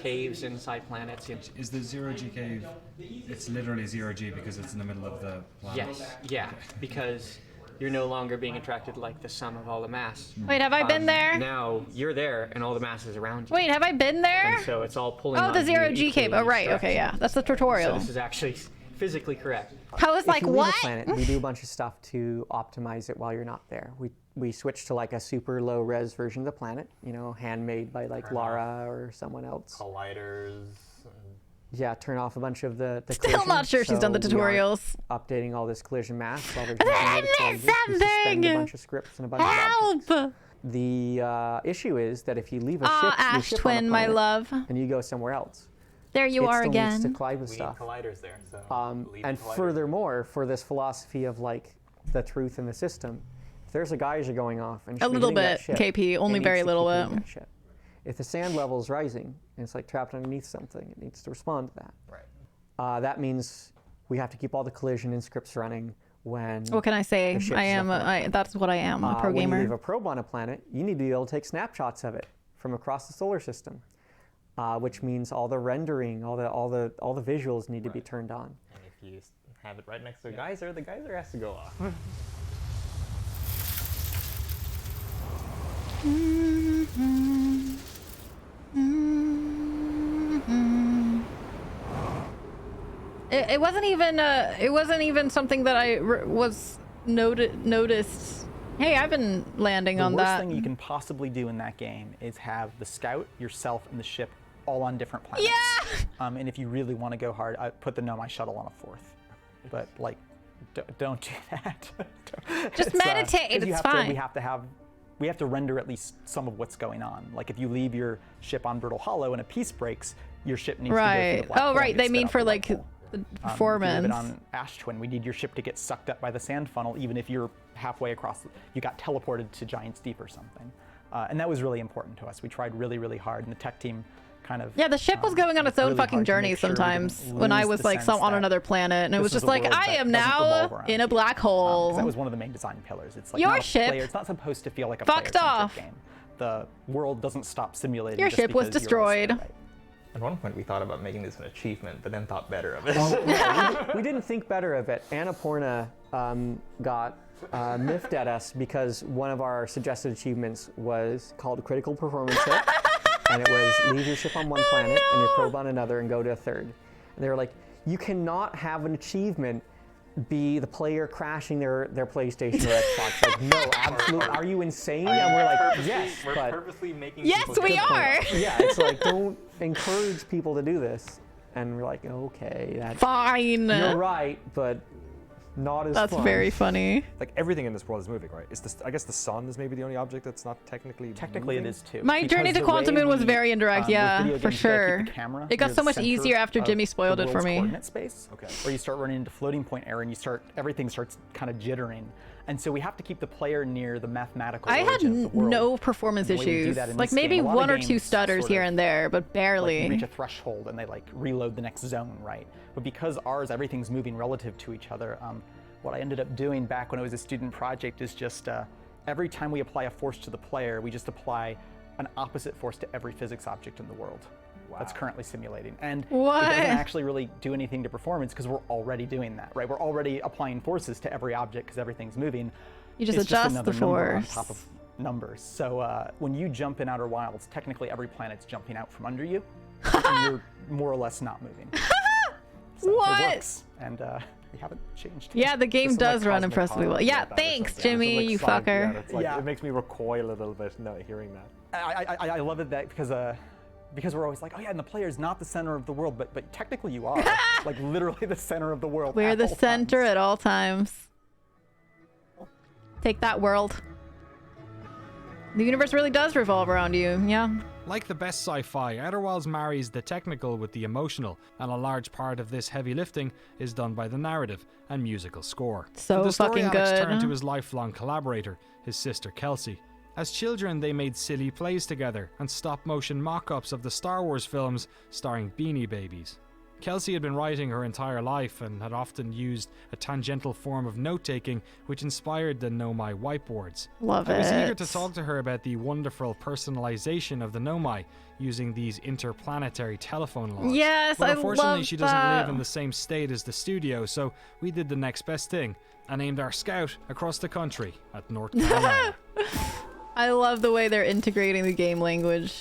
caves inside planets? Is the 0G cave, it's literally 0G because it's in the middle of the planet? Yes, yeah, because you're no longer being attracted like the sum of all the mass. Wait, have I been there? Now you're there and all the mass is around you. Wait, have I been there? And so it's all pulling Oh, on the you 0G cave. equally Oh, right. each Okay, yeah. direction. That's the So tutorial. this is actually physically correct. I was like, if you leave what? a planet, we do a bunch of stuff to optimize it while you're not there. We switch to like a super low res version of the planet, handmade by like Lara or someone else. Colliders. Yeah, turn off a bunch of the Still collision, not sure she's done the so we aren't tutorials. updating all this collision mass while we're I doing missed We suspend a something! bunch of scripts and a bunch of objects. Help! The issue is that if you leave a ship, Ah, your Ash ship on a Twin, my planet, love. and you go somewhere else, There you it are still needs to again. collide with We stuff. need colliders there, so leave And the collider. furthermore, for this philosophy of like the truth in the system, if there's a geyser going off and it A should be little hitting that bit, ship, KP, it only needs very to little keep hitting bit. that ship. If the sand level is rising and it's like trapped underneath something, it needs to respond to that. Right. That means we have to keep all the collision and scripts running when. What can I say? the ship's I am. up. That's what I am. A pro When you gamer. leave a probe on a planet, you need to be able to take snapshots of it from across the solar system, which means all the rendering, all the visuals need to be turned on. And if you have it right next to a geyser, the geyser has to go off. It wasn't even. It wasn't even something that I was noticed. Hey, I've been landing on The worst that. thing you can possibly do in that game is have the scout, yourself, and the ship all on different planets. Yeah! And if you really want to go hard, I put the Nomai shuttle on a 4th. But like, don't do that. Just It's, meditate. 'cause you It's have fine. we have to render at least some of what's going on. Like if you leave your ship on Brittle Hollow and a piece breaks, your ship needs to go Right. through the black Oh, hole right. and They get mean spit for out the like black hole. the If you leave performance. it on Ash Twin, we need your ship to get sucked up by the sand funnel, even if you're halfway across. You got teleported to Giant's Deep or something. And that was really important to us. We tried really, really hard, and the tech team kind of. Yeah, the ship was going on its own really fucking hard to journey make sure we sometimes didn't when I lose was the like sense on that another planet and it this was is just a like, world I that am doesn't revolve now around in a you. black hole. 'Cause that was one of the main design pillars. It's like Your not a ship player, it's not supposed to feel like a fucked player-centric off. game. The world doesn't stop simulating. Your just ship was because you're also destroyed. right. At one point, we thought about making this an achievement, but then thought better of it. We didn't think better of it. Annapurna got miffed at us because one of our suggested achievements was called Critical Performance Hit, and it was leave your ship on one planet and your probe on another and go to a third. And they were like, you cannot have an achievement be the player crashing their PlayStation or Xbox. Like, no, absolutely. Are you insane? And we're like, yes, We're but purposely making Yes, people we do it. are. yeah, it's like, don't encourage people to do this. And we're like, okay, that's Fine. you're right, but not as That's fun. very funny. Like everything in this world is moving, right? I guess the sun is maybe the only object that's not technically Technically, moving? it is too. My Because journey to the Quantum way Moon was we, very indirect, with yeah, video for games, you gotta sure. keep the camera It got near so the much center easier after of Jimmy spoiled the it for world's me. coordinate space, Okay. where you start running into floating point error and everything starts kind of jittering. And so we have to keep the player near the mathematical I had origin of the world. no performance And the way we do issues. that in Like this maybe game, a lot of one or two games stutters sort here of, and there, but like, barely. you reach a threshold and they like reload the next zone, right? But because ours, everything's moving relative to each other, what I ended up doing back when it was a student project is just every time we apply a force to the player, we just apply an opposite force to every physics object in the world that's currently simulating. And What? it doesn't actually really do anything to performance because we're already doing that, right? We're already applying forces to every object because everything's moving. You just It's adjust another the number on force. top of numbers. So when you jump in Outer Wilds, technically every planet's jumping out from under you, and you're more or less not moving. So What? It works, and we haven't changed. Yeah, the game Just some, like, does run cosmic impressively well. horror Yeah, about that or thanks, something. Jimmy, Some, like, you side- fucker. Yeah, it's like, Yeah. it makes me recoil a little bit hearing that. I love it that because we're always like, oh yeah, and the player's not the center of the world, but technically you are, like literally the center of the world. We're at the all center times. at all times. Take that, world. The universe really does revolve around you, yeah. Like the best sci-fi, Outer Wilds marries the technical with the emotional, and a large part of this heavy lifting is done by the narrative and musical score. So For the story, fucking Alex good. turned to his lifelong collaborator, his sister Kelsey. As children, they made silly plays together and stop-motion mock-ups of the Star Wars films starring Beanie Babies. Kelsey had been writing her entire life and had often used a tangential form of note-taking which inspired the Nomai whiteboards. Love I was eager it. to talk to her about the wonderful personalization of the Nomai using these interplanetary telephone logs. Yes, but I unfortunately love she doesn't that. live in the same state as the studio, so we did the next best thing and aimed our scout across the country at North Carolina. I love the way they're integrating the game language.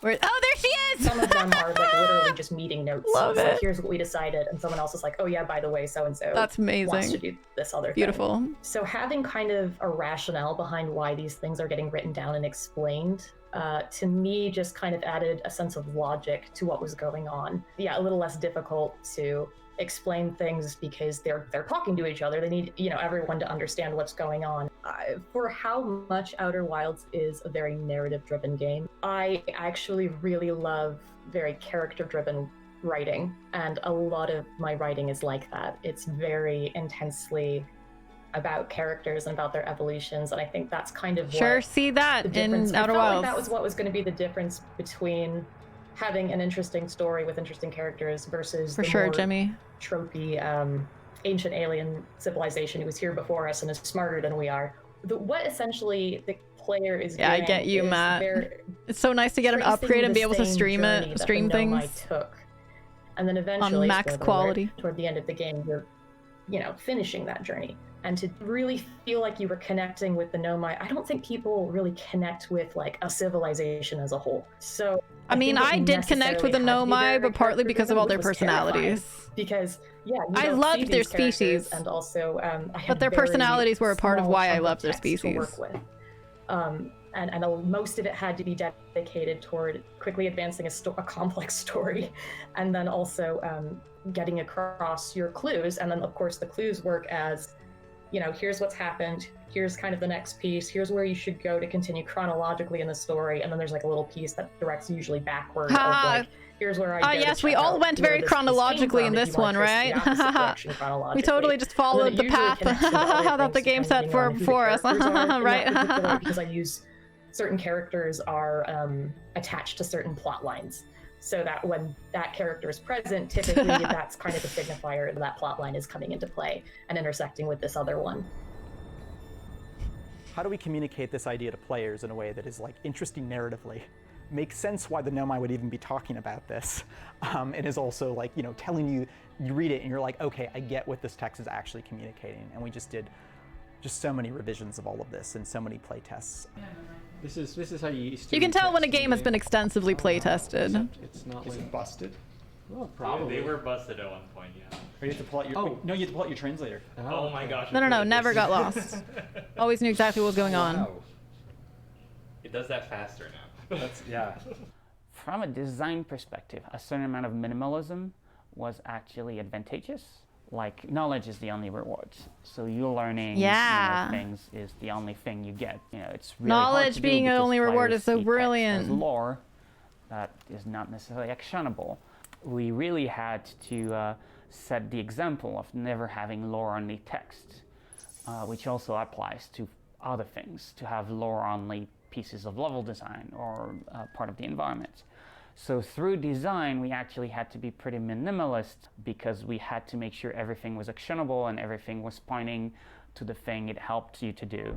Oh, there she is! Some of them are like literally just meeting notes. Love It's it. like, here's what we decided, and someone else is like, oh yeah, by the way, so and so That's amazing. wants to do this other Beautiful. thing. So having kind of a rationale behind why these things are getting written down and explained, to me just kind of added a sense of logic to what was going on. Yeah, a little less difficult to explain things because they're talking to each other. They need, everyone to understand what's going on. For how much Outer Wilds is a very narrative-driven game, I actually really love very character-driven writing, and a lot of my writing is like that. It's very intensely about characters and about their evolutions, and I think that's kind of Sure, what see that the difference. in I Outer felt like Wilds. that was what was going to be the difference between having an interesting story with interesting characters versus For the sure, more Jimmy. tropey ancient alien civilization who was here before us and is smarter than we are. What essentially the player is Yeah, I doing get you, is Matt. they're It's so nice to get an tracing upgrade and the be able to same stream journey it, that stream the Nomai things. took. And then eventually, max spoiler quality. alert, toward the end of the game, you're, finishing that journey. And to really feel like you were connecting with the Nomai, I don't think people really connect with like a civilization as a whole. So I mean, think it I did connect with the necessarily had to be Nomai, very but partly because of all their character-driven, which was terrifying. personalities. Because you I don't loved see their these characters, species. and also I had But their very personalities were a part of small why I chunk loved their text to species. work with. And most of it had to be dedicated toward quickly advancing a complex story, and then also getting across your clues. And then, of course, the clues work as, here's what's happened, here's kind of the next piece, here's where you should go to continue chronologically in the story, and then there's like a little piece that directs usually backward. Of like, here's where I go to yes, we check all out went where very this piece came chronologically in from if this you want one, to trace the right? opposite direction We chronologically. totally just And then followed it the usually path connects to other that the things game set depending on who the for us, characters are in that right? particular, because I use certain characters are attached to certain plot lines, so that when that character is present, typically that's kind of the signifier that plot line is coming into play and intersecting with this other one. How do we communicate this idea to players in a way that is like interesting narratively? Makes sense why the Nomai would even be talking about this. It is also like, telling you read it and you're like, okay, I get what this text is actually communicating. And we just did so many revisions of all of this and so many play tests. This is how you used to. You can tell when a text in game has been extensively play tested. It's not like busted. Well, probably. They were busted at one point, yeah. Or you have to pull out your. No, you have to pull out your translator. Oh my gosh. No, never got lost. Always knew exactly what was going on. It does that faster now. Yeah. From a design perspective, a certain amount of minimalism was actually advantageous. Like, knowledge is the only reward. So you learning things is the only thing you get. It's really hard knowledge to being do the because only reward players is so see brilliant. text as lore that is not necessarily actionable. We really had to set the example of never having lore-only text, which also applies to other things, to have lore-only pieces of level design or part of the environment. So through design, we actually had to be pretty minimalist because we had to make sure everything was actionable and everything was pointing to the thing it helped you to do.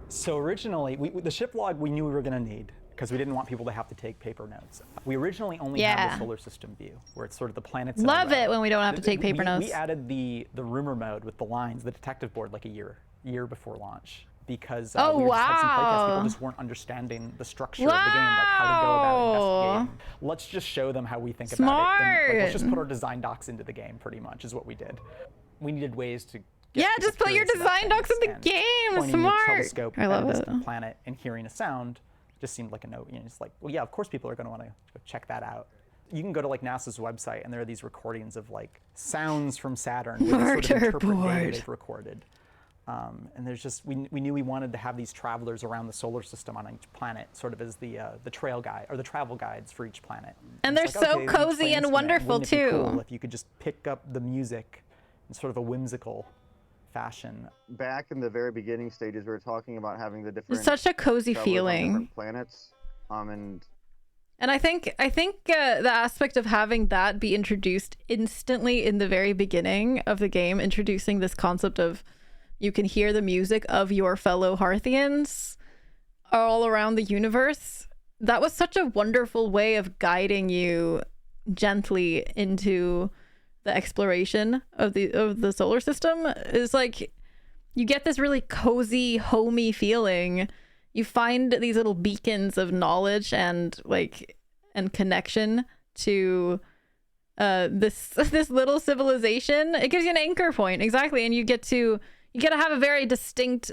So originally, the ship log we knew we were going to need because we didn't want people to have to take paper notes. We originally only had the solar system view, where it's sort of the planets. Love it when we don't have to take paper notes. We added the rumor mode with the lines, the detective board, like a year before launch. Because we just had some playtests, people just weren't understanding the structure of the game, like how to go about investigating. Let's just show them how we think about it. And, let's just put our design docs into the game, pretty much, is what we did. We needed ways to get just put your design docs in the game. Smart. A telescope I love at a it. distant planet and hearing a sound just seemed like a no. It's like, well, yeah, of course people are going to want to check that out. You can go to like NASA's website, and there are these recordings of like sounds from Saturn, where they sort of interpret data they've recorded. And there's just we knew we wanted to have these travelers around the solar system on each planet, sort of as the trail guide or the travel guides for each planet. And they're so cozy and wonderful wouldn't it be too. Cool if you could just pick up the music in sort of a whimsical fashion. Back in the very beginning stages, we were talking about having the different. It's such a cozy travelers on feeling. different planets, And I think the aspect of having that be introduced instantly in the very beginning of the game, introducing this concept of you can hear the music of your fellow Hearthians all around the universe. That was such a wonderful way of guiding you gently into the exploration of the solar system. Is like you get this really cozy, homey feeling. You find these little beacons of knowledge and connection to this little civilization. It gives you an anchor point, exactly, and you get to have a very distinct,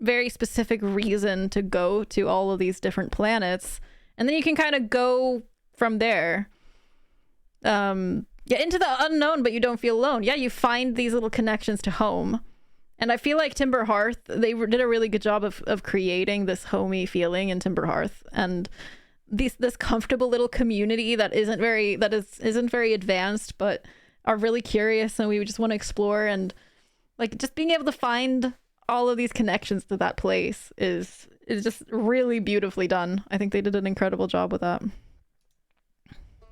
very specific reason to go to all of these different planets, and then you can kind of go from there. Into the unknown, but you don't feel alone. Yeah, you find these little connections to home. And I feel like Timber Hearth, they did a really good job of creating this homey feeling in Timber Hearth, and this comfortable little community that isn't very advanced, but are really curious, and we just want to explore, and like just being able to find all of these connections to that place is just really beautifully done. I think they did an incredible job with that.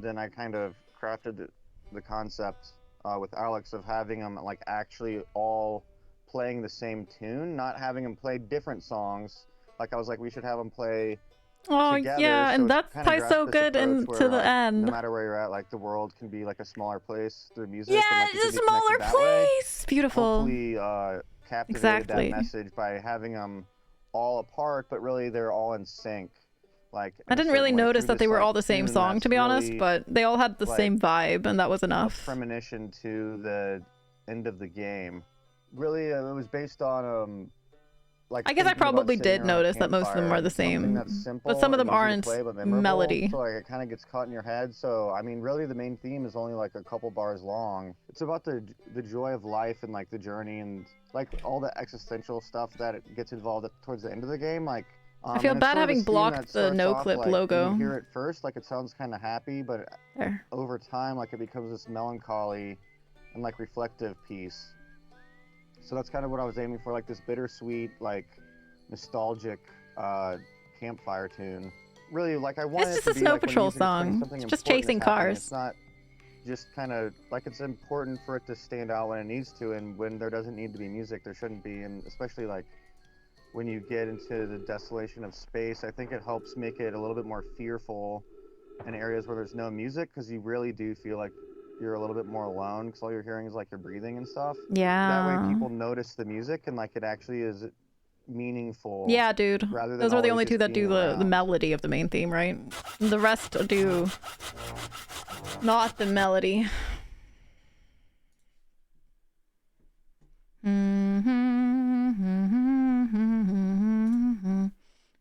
Then I kind of crafted the concept with Alex of having them like actually all playing the same tune, not having them play different songs. Like I was like, we should have them play together. Yeah, and that ties so good into the end. No matter where you're at, like the world can be like a smaller place through music. Yeah, and, like, it's a smaller place. Beautiful. Hopefully captivated that message by having them all apart, but really they're all in sync. Like I didn't really notice that they were all the same song, to be honest, but they all had the same vibe, and that was enough. A premonition to the end of the game. Really, it was based on I guess I probably did notice that most of them are the same, but some of them aren't melody. So like it kind of gets caught in your head. So I mean, really, the main theme is only like a couple bars long. It's about the joy of life and like the journey and like all the existential stuff that it gets involved towards the end of the game. Like I feel bad having blocked the Noclip logo. You hear it first, like it sounds kind of happy, but over time, like it becomes this melancholy and like reflective piece. So that's kind of what I was aiming for, like this bittersweet, like nostalgic campfire tune. Really, like I wanted it's just it to a be Snow like Patrol song. It's just chasing cars. It's not just kind of like it's important for it to stand out when it needs to, and when there doesn't need to be music, there shouldn't be. And especially like when you get into the desolation of space, I think it helps make it a little bit more fearful in areas where there's no music, because you really do feel like you're a little bit more alone, because all you're hearing is like your breathing and stuff. Yeah. That way people notice the music, and like it actually is meaningful. Yeah, dude. Rather than Those are the only always two just that do being the melody of the main theme, right? The rest do not the melody.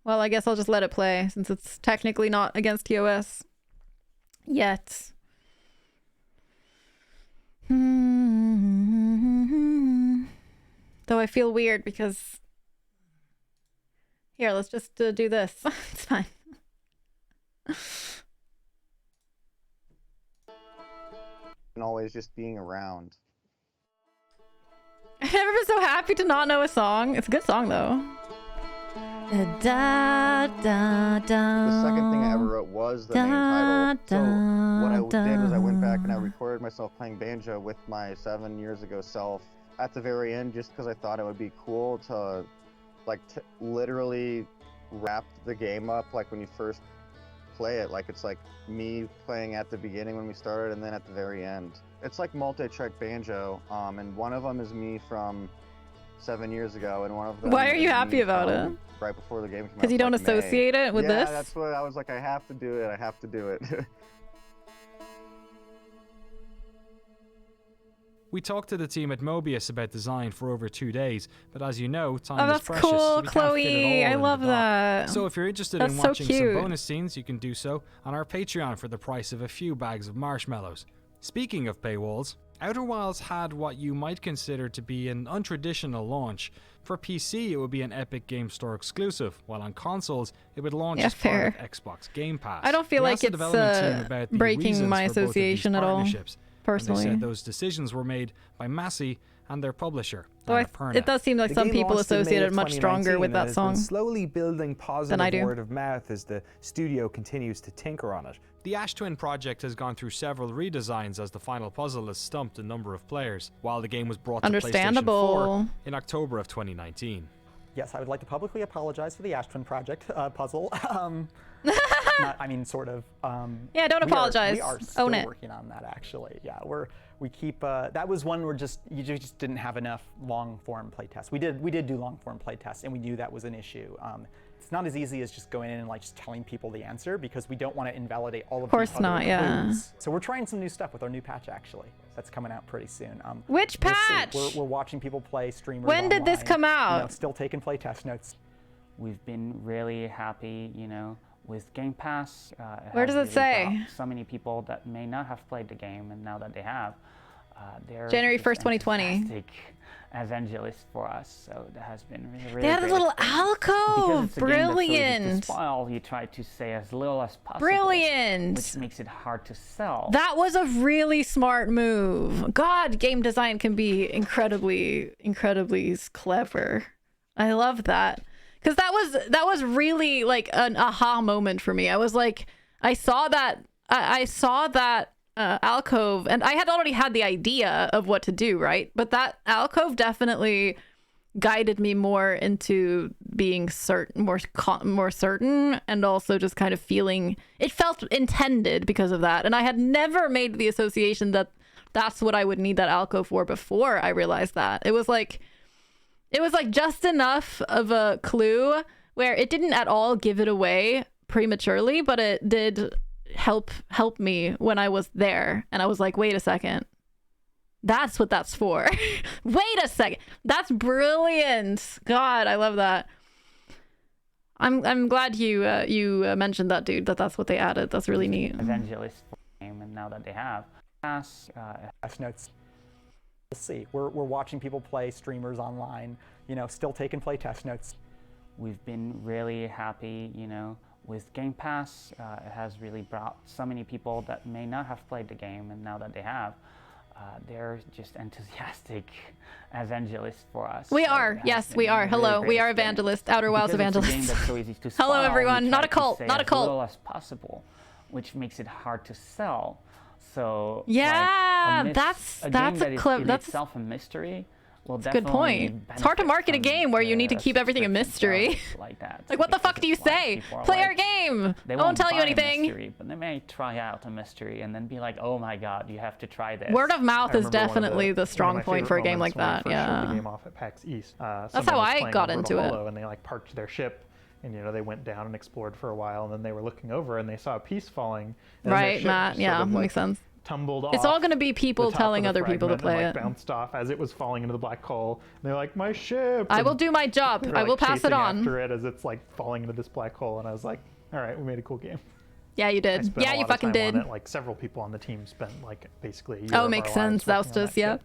Well, I guess I'll just let it play since it's technically not against TOS yet. Though I feel weird because... Here, let's just do this. It's fine. And always just being around. I've never been so happy to not know a song. It's a good song, though. Da, da, da, The second thing I ever wrote was the main title. So what I did was I went back and I recorded myself playing banjo with my 7 years ago self at the very end, just because I thought it would be cool to literally wrap the game up like when you first play it. Like it's like me playing at the beginning when we started and then at the very end. It's like multi-track banjo, and one of them is me from 7 years ago, and one of them. Why are you happy about it? Right before the game came out. Because you don't associate it with this? Yeah, that's what I was like. I have to do it. I have to do it. We talked to the team at Mobius about design for over 2 days, but as you know, time is precious. Cool, We can't fit it all Chloe. I into love the doc. that. So if you're interested That's in so watching some cute. bonus scenes, you can do so on our Patreon for the price of a few bags of marshmallows. Speaking of paywalls, Outer Wilds had what you might consider to be an untraditional launch. For PC, it would be an Epic Game Store exclusive, while on consoles, it would launch as part of Xbox Game Pass. I don't feel We like asked the it's development team about the breaking reasons my for both of these association at all, partnerships, personally. And they said those decisions were made by Massey and their publisher, Though Annapurna. it does seem like The some game people launched in May associate of it much stronger 2019 with and that has song. been slowly building than I positive do. word of mouth as the studio continues to tinker on it. The Ash Twin project has gone through several redesigns as the final puzzle has stumped a number of players, while the game was brought to PlayStation Understandable. 4 in October of 2019. Yes, I would like to publicly apologize for the Ash Twin Project puzzle. I mean, sort of. Yeah, don't apologize. We are still Own it. working on that, actually. Yeah, we keep. That was one where you just didn't have enough long form playtests. We did do long form playtests, and we knew that was an issue. It's not as easy as just going in and just telling people the answer, because we don't want to invalidate all of the other not, yeah. clues. So we're trying some new stuff with our new patch, actually. That's coming out pretty soon. Which we'll see. patch? We're watching people play streamers. When did this online, come out? You know, still taking playtest notes. We've been really happy, with Game Pass. Where does it say? Brought so many people that may not have played the game, and now that they have, they're January just 1st, 2020. enthusiastic evangelists for us. So that has been really, really They had a great little experience. alcove. Because it's a game that's so easy to Brilliant. spoil, you try to say as little as possible. Brilliant. Which makes it hard to sell. That was a really smart move. God, game design can be incredibly clever. I love that. Because that was really like an aha moment for me. I was like, I saw that alcove, and I had already had the idea of what to do, right? But that alcove definitely guided me more into being more certain, and also just kind of feeling it felt intended because of that. And I had never made the association that that's what I would need that alcove for before I realized that. It was like just enough of a clue where it didn't at all give it away prematurely, but it did help me when I was there. And I was like, wait a second. That's what that's for. Wait a second. That's brilliant. God, I love that. I'm glad you mentioned that, dude, that's what they added. That's really neat. Evangelists for the game, and now that they have Notes. We'll see. We're watching people play streamers online, still taking playtest notes. We've been really happy, with Game Pass. It has really brought so many people that may not have played the game, and now that they have, they're just enthusiastic evangelists for us. We So are. it has Yes, been we a are. really Hello. great We are experience. evangelists. Outer Wilds Because it's a game evangelists. that's so easy to Hello, spoil, everyone. we Not try a cult. to say Not a as cult. little as possible, which makes it hard to sell. So Yeah, like that's a that's game a that is clip. in That's itself a mystery. Well, That's a good point. It's hard to market a game where you need to keep everything a mystery. Like that. Like, what the fuck do you say? Play our game! They I won't tell you buy a anything. mystery, but they may try out a mystery and then be like, oh my god, you have to try this. Word of mouth I is remember one of definitely the one of strong my point favorite for a game moments like when we that. first showed the Yeah. game off at PAX East. That's Someone how was I playing got on into Brutal it. Hollow, and they like parked their ship, and they went down and explored for a while, and then they were looking over and they saw a piece falling. And their Right, ship Matt. just Yeah, sort of, like, makes sense. tumbled It's off all going to be people the top telling of the other people to fragment play and, like, it. bounced off as it was falling into the black hole. And they're like, my ship! I And will do my job. they're, I like, will pass it chasing on. after it as it's like falling into this black hole, and I was like, all right, we made a cool game. Yeah, you I did. spent a Yeah, lot you of fucking time on did. it. Like, several people on the team spent like basically a year Oh, of makes our lives sense. working on Zoustus, that yeah. ship.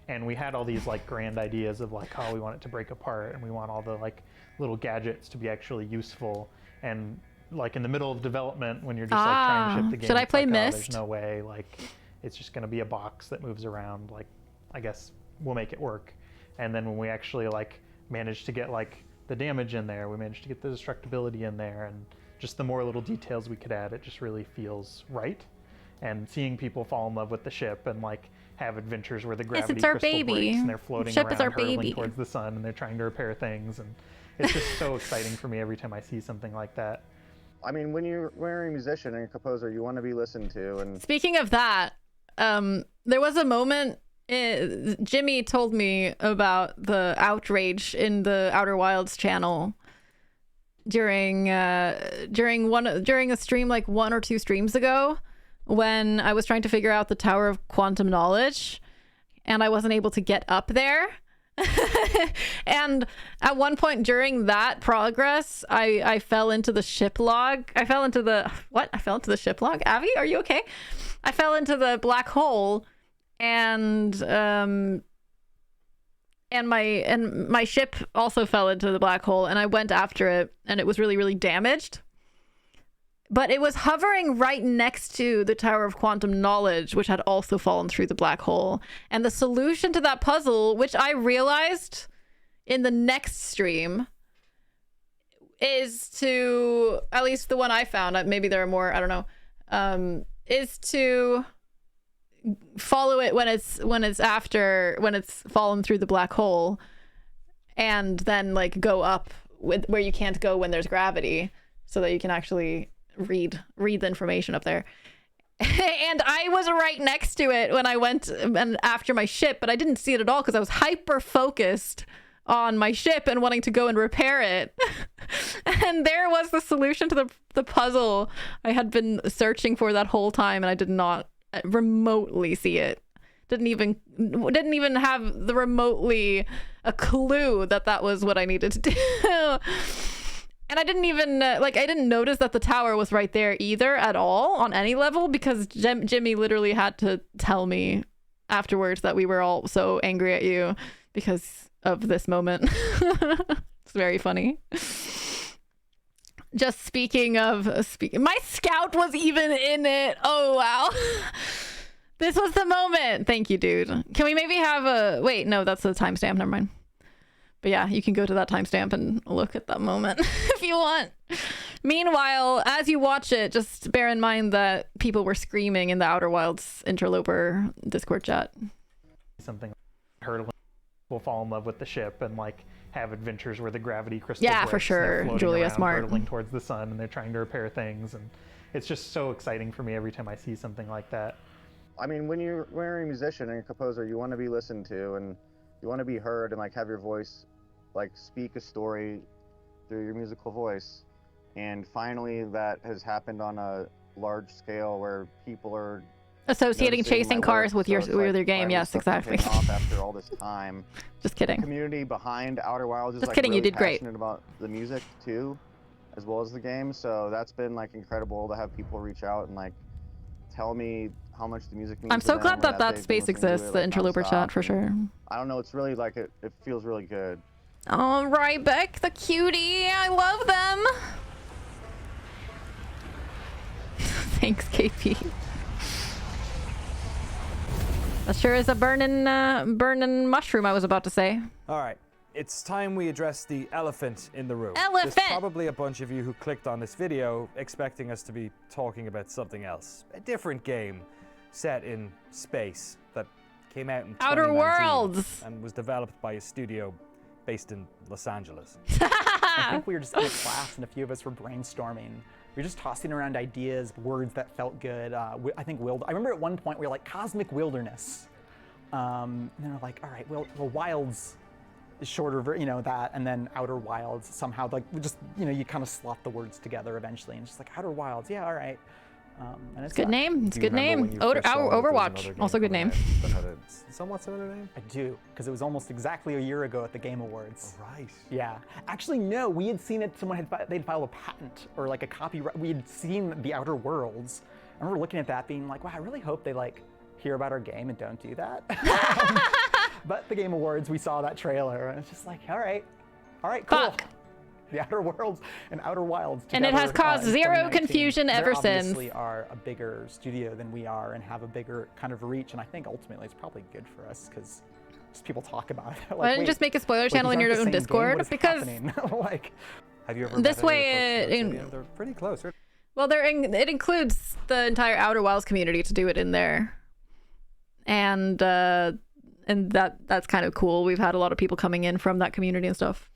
And we had all these like grand ideas of like, oh, we want it to break apart, and we want all the like little gadgets to be actually useful. And like in the middle of development, when you're just like trying to ship the game, Should I it's play like, oh, Myst? there's no way. Like, it's just going to be a box that moves around. Like, I guess we'll make it work. And then when we actually like managed to get like the damage in there, we managed to get the destructibility in there, and just the more little details we could add, it just really feels right. And seeing people fall in love with the ship and like have adventures where the gravity it's our crystal baby. breaks and they're floating Ship around is our hurtling baby. towards the sun and they're trying to repair things, and it's just so exciting for me every time I see something like that. I mean, when you're a musician and a composer, you want to be listened to. And Speaking of that, there was a moment Jimmy told me about the outrage in the Outer Wilds channel during a stream like 1 or 2 streams ago, when I was trying to figure out the Tower of Quantum Knowledge and I wasn't able to get up there. And at one point during that progress, I fell into the ship log. I fell into the ship log. Avi, are you okay? I fell into the black hole, and my ship also fell into the black hole, and I went after it, and it was really, really damaged. But it was hovering right next to the Tower of Quantum Knowledge, which had also fallen through the black hole. And the solution to that puzzle, which I realized in the next stream, is to, at least the one I found, maybe there are more, I don't know, is to follow it when it's fallen through the black hole, and then like go up with where you can't go when there's gravity, so that you can actually read the information up there. And I was right next to it when I went and after my ship, but I didn't see it at all because I was hyper focused on my ship and wanting to go and repair it. And there was the solution to the puzzle I had been searching for that whole time, and I did not remotely see it. Didn't even have the remotely a clue that was what I needed to do. And I didn't even I didn't notice that the tower was right there either at all on any level, because Jimmy literally had to tell me afterwards that we were all so angry at you because of this moment. It's very funny. Just speaking of my scout was even in it. Oh wow. This was the moment. Thank you, dude. Can we maybe have a wait, no, that's the timestamp, never mind. But yeah, you can go to that timestamp and look at that moment if you want. Meanwhile, as you watch it, just bear in mind that people were screaming in the Outer Wilds interloper Discord chat. Something hurtling will fall in love with the ship and like have adventures where the gravity crystal Yeah, breaks for and sure. they're floating Julia around, Smart. hurtling towards the sun, and they're trying to repair things, and it's just so exciting for me every time I see something like that. I mean, when you're a musician and a composer, you want to be listened to, and you want to be heard, and like have your voice like speak a story through your musical voice. And finally that has happened on a large scale where people are Associating noticing chasing my cars work. with So your it's like, game. finally Yes, stuff's exactly. paying off after all this time. Just kidding. The community behind Outer Wilds is Just like kidding, you really did great. passionate about the music too, as well as the game. So that's been like incredible to have people reach out and like tell me how much the music means I'm to so them, glad or that they've been space listening to exists, it, the like, interloper nonstop. chat for sure. I don't know, it's really like it feels really good. All right, Beck, the cutie. I love them. Thanks, KP. That sure is a burning mushroom, I was about to say. All right, it's time we address the elephant in the room. Elephant! There's probably a bunch of you who clicked on this video expecting us to be talking about something else. A different game set in space that came out in Outer 2019 Worlds! and was developed by a studio based in Los Angeles. I think we were just in a class and a few of us were brainstorming. We were just tossing around ideas, words that felt good. I think I remember at one point we were like, cosmic wilderness. And then we're like, all right, well wilds is shorter, that, and then outer wilds somehow, like, we just, you kind of slot the words together eventually, and just like, outer wilds, yeah, all right. And it's Good name. It's a good name. Overwatch. Also good name. That had a somewhat similar name? I do, because it was almost exactly a year ago at the Game Awards. Oh, right. Yeah. Actually, no, we had seen it, they'd filed a patent or like a copyright. We had seen The Outer Worlds. I remember looking at that being like, wow, I really hope they like hear about our game and don't do that. But the Game Awards, we saw that trailer and it's just like, all right, cool. Fuck. The Outer Worlds and Outer Wilds And together, it has caused in zero 2019. confusion ever They since. obviously are a bigger studio than we are and have a bigger kind of reach, and I think ultimately it's probably good for us because just people talk about it. Like, Why don't you just make a spoiler channel in your own Discord? Because like, have you ever this met way any of the folks they're pretty close, right? Well, it includes the entire Outer Wilds community to do it in there, and that's kind of cool. We've had a lot of people coming in from that community and stuff.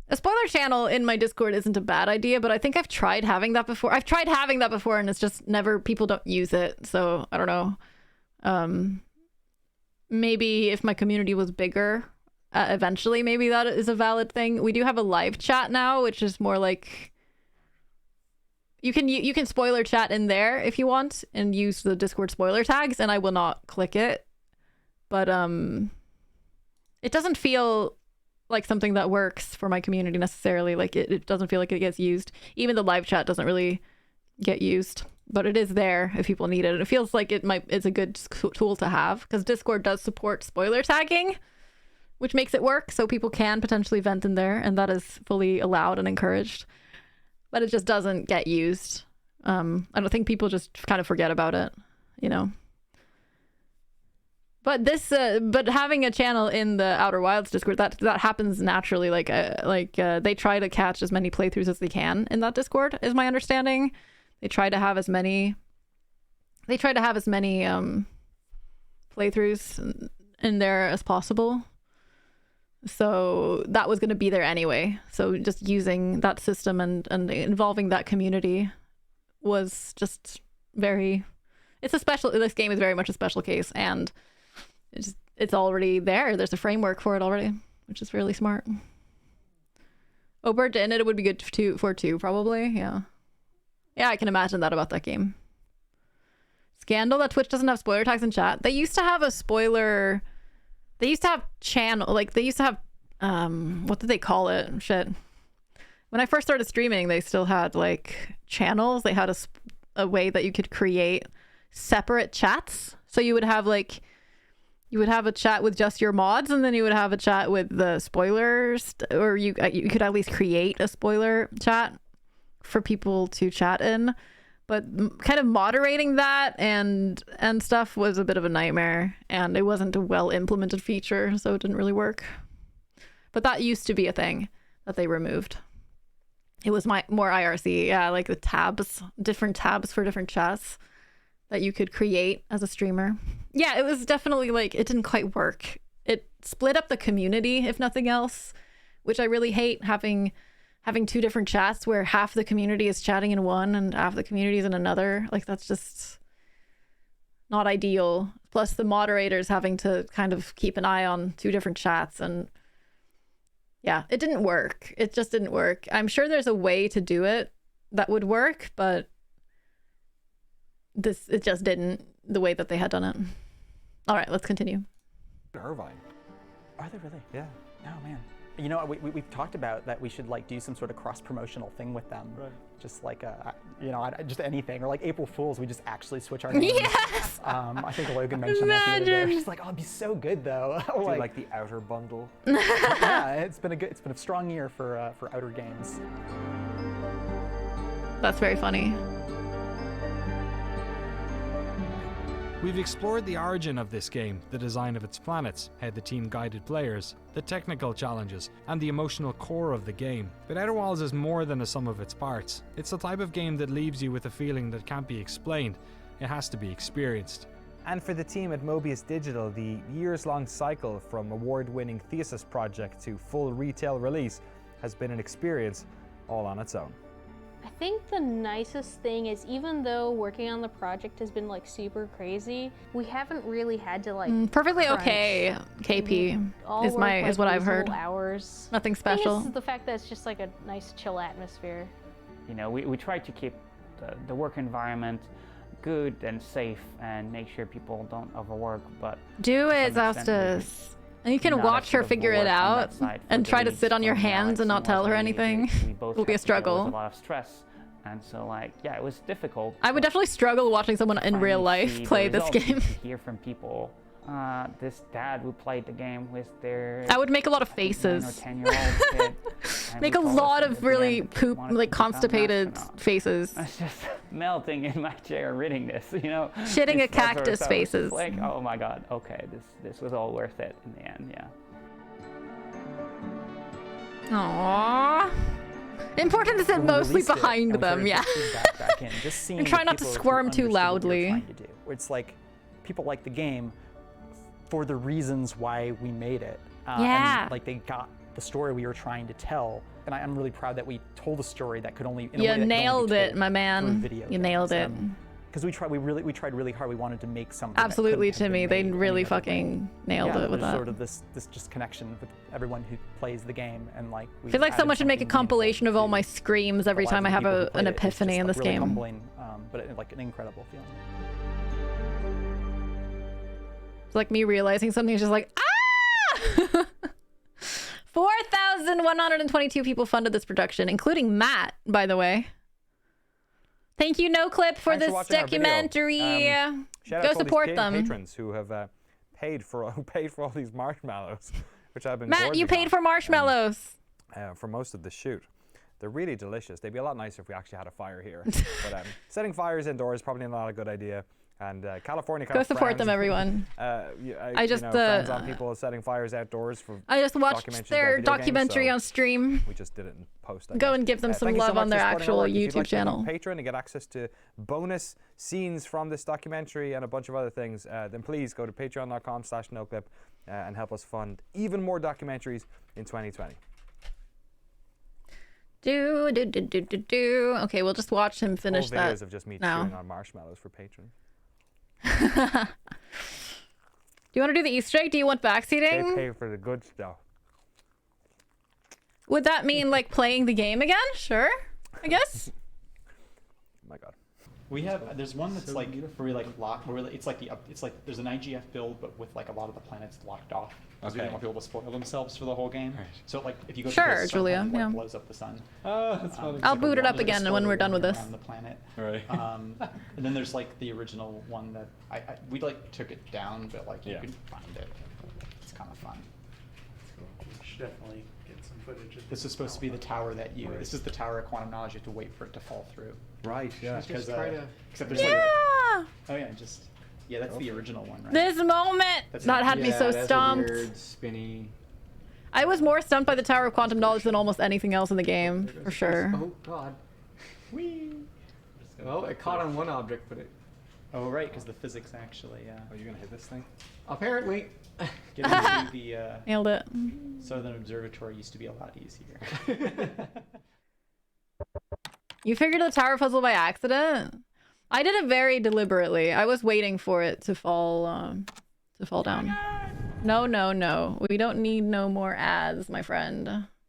A spoiler channel in my Discord isn't a bad idea, but I think I've tried having that before. And it's just never, people don't use it. So I don't know. Maybe if my community was bigger, eventually, maybe that is a valid thing. We do have a live chat now, which is more like you can spoiler chat in there if you want and use the Discord spoiler tags, and I will not click it. But it doesn't feel like something that works for my community necessarily. Like it doesn't feel like it gets used. Even the live chat doesn't really get used, but it is there if people need it. And it feels like it's a good tool to have because Discord does support spoiler tagging, which makes it work. So people can potentially vent in there, and that is fully allowed and encouraged, but it just doesn't get used. I don't think people just kind of forget about it, But but having a channel in the Outer Wilds Discord, that happens naturally. They try to catch as many playthroughs as they can in that Discord, is my understanding. They try to have as many playthroughs in there as possible. So that was going to be there anyway. So just using that system and involving that community was just this game is very much a special case, and it's already there. There's a framework for it already, which is really smart. Obert in it would be good for two, probably. Yeah, I can imagine that about that game. Scandal that Twitch doesn't have spoiler tags in chat. They used to have a spoiler. They used to have channel. Like they used to have what did they call it? Shit. When I first started streaming, they still had like channels. They had a way that you could create separate chats. So you would have a chat with just your mods, and then you would have a chat with the spoilers, or you could at least create a spoiler chat for people to chat in. But kind of moderating that and stuff was a bit of a nightmare, and it wasn't a well implemented feature, so it didn't really work. But that used to be a thing that they removed. It was more IRC, yeah, like the tabs, different tabs for different chats that you could create as a streamer. Yeah, it was definitely like, it didn't quite work. It split up the community, if nothing else, which I really hate, having two different chats where half the community is chatting in one and half the community is in another. Like, that's just not ideal. Plus the moderators having to kind of keep an eye on two different chats, and yeah, it didn't work. It just didn't work. I'm sure there's a way to do it that would work, but it just didn't, the way that they had done it. All right, let's continue. Irvine. Are they really? Yeah. Oh man. We've talked about that we should like do some sort of cross-promotional thing with them. Right. Just like, just anything. Or like April Fools, we just actually switch our names. Yes! I think Logan mentioned that the other day. She's like, oh, it'd be so good though. like the Outer bundle. Yeah, it's been a strong year for Outer games. That's very funny. We've explored the origin of this game, the design of its planets, how the team guided players, the technical challenges, and the emotional core of the game. But Outer Wilds is more than a sum of its parts. It's the type of game that leaves you with a feeling that can't be explained. It has to be experienced. And for the team at Mobius Digital, the years-long cycle from award-winning thesis project to full retail release has been an experience all on its own. I think the nicest thing is, even though working on the project has been like super crazy, we haven't really had to like perfectly crunch. okay. KP All is work, my is like, what I've heard. reasonable Hours. Nothing I think special. it's the fact that it's just like a nice chill atmosphere. You know, we try to keep the work environment good and safe and make sure people don't overwork, but Do to it, some extent, maybe Zastus. And you can not watch as her sort of figure it work on out that side for and the try to leads sit on your from hands Alex and not tell her Wesley. anything. We both It'll be a had to deal with struggle. a lot of stress, and so like, yeah, it was difficult. I would definitely struggle watching someone in real life play this game. To hear from people, this dad who played the game with their I would make a lot of 9 faces. or 10-year-old kid, and Make we a told lot us of at the really end poop, wanted like to become constipated astronauts. faces. I was just melting in my chair reading this, you know. Shitting It's a cactus so it's faces. just like, oh my god, okay, this was all worth it in the end, yeah. Aww. Important to sit When we mostly released it behind and we them, started yeah. putting feedback back in, just seeing And try the not to people who squirm too understood what we were loudly. trying to do. It's like people like the game for the reasons why we made it. Yeah. And, like they got the story we were trying to tell, and I'm really proud that we told a story that could only. You nailed it, my man. You nailed it. Because we tried really hard. We wanted to make something. that Absolutely, couldn't have Timmy. been They made really any other way. fucking nailed Yeah, it with there's that. sort of this just connection with everyone who plays the game, and like. I feel like someone should make a compilation of all my screams every time I have an epiphany in this really game. Humbling, but like an incredible feeling. It's like me realizing something is just like, ah! 4,122 people funded this production, including Matt, by the way. Thank you, Noclip, for Thanks this watching our video. documentary. Shout out Go to all these support game them. patrons who have paid for all these marshmallows, which I've been. Matt, you paid for marshmallows. For most of the shoot. They're really delicious. They'd be a lot nicer if we actually had a fire here. But setting fires indoors is probably not a good idea. And California kind Go of support them, frowns- everyone. I just, frowns on people setting fires outdoors for. I just watched documentaries their about video games, documentary so on stream. We just did it in post. I Go guess. and give them some thank you so love much on for their supporting our actual work. If you'd YouTube like to channel. become a patron and get access to bonus scenes from this documentary and a bunch of other things, then please go to patreon.com/noclip and help us fund even more documentaries in 2020. Okay, we'll just watch him finish Full that videos of just me now. chewing on marshmallows for patrons. Do you want to do the Easter egg? Do you want They backseating? pay for the good stuff. Would that mean like playing the game again? Sure, I guess. Oh my god. We have there's one that's like where we like lock where it's like there's an IGF build but with like a lot of the planets locked off because we Okay. don't want people to spoil themselves for the whole game. Right. So like if you go Sure, to the sun, Julia, it, like, yeah. blows up the sun. Oh, that's funny. It's I'll like a boot it up water again when we're done with this. around the planet. Right. And then there's like the original one that we like took it down, but like you Yeah. can find it. It's kind of fun. We should definitely get some footage of This is supposed to be the tower that you. This is the tower of quantum knowledge. You have to wait for it to fall through. Right, yeah. Because, try to- except there's Yeah. like. Oh yeah, just. Yeah, that's the original one, right? This moment That's that it. had me so that's a stumped. weird, spinny. I was more stumped by the Tower of Quantum Knowledge than almost anything else in the game, for sure. Oh god. Whee! Well, it caught on one object, but it. Oh right, because the physics actually. Oh, you're gonna hit this thing? Apparently. Getting to the Nailed it. Southern Observatory used to be a lot easier. You figured the tower puzzle by accident? I did it very deliberately. I was waiting for it to fall down. No, no, no. We don't need no more ads, my friend.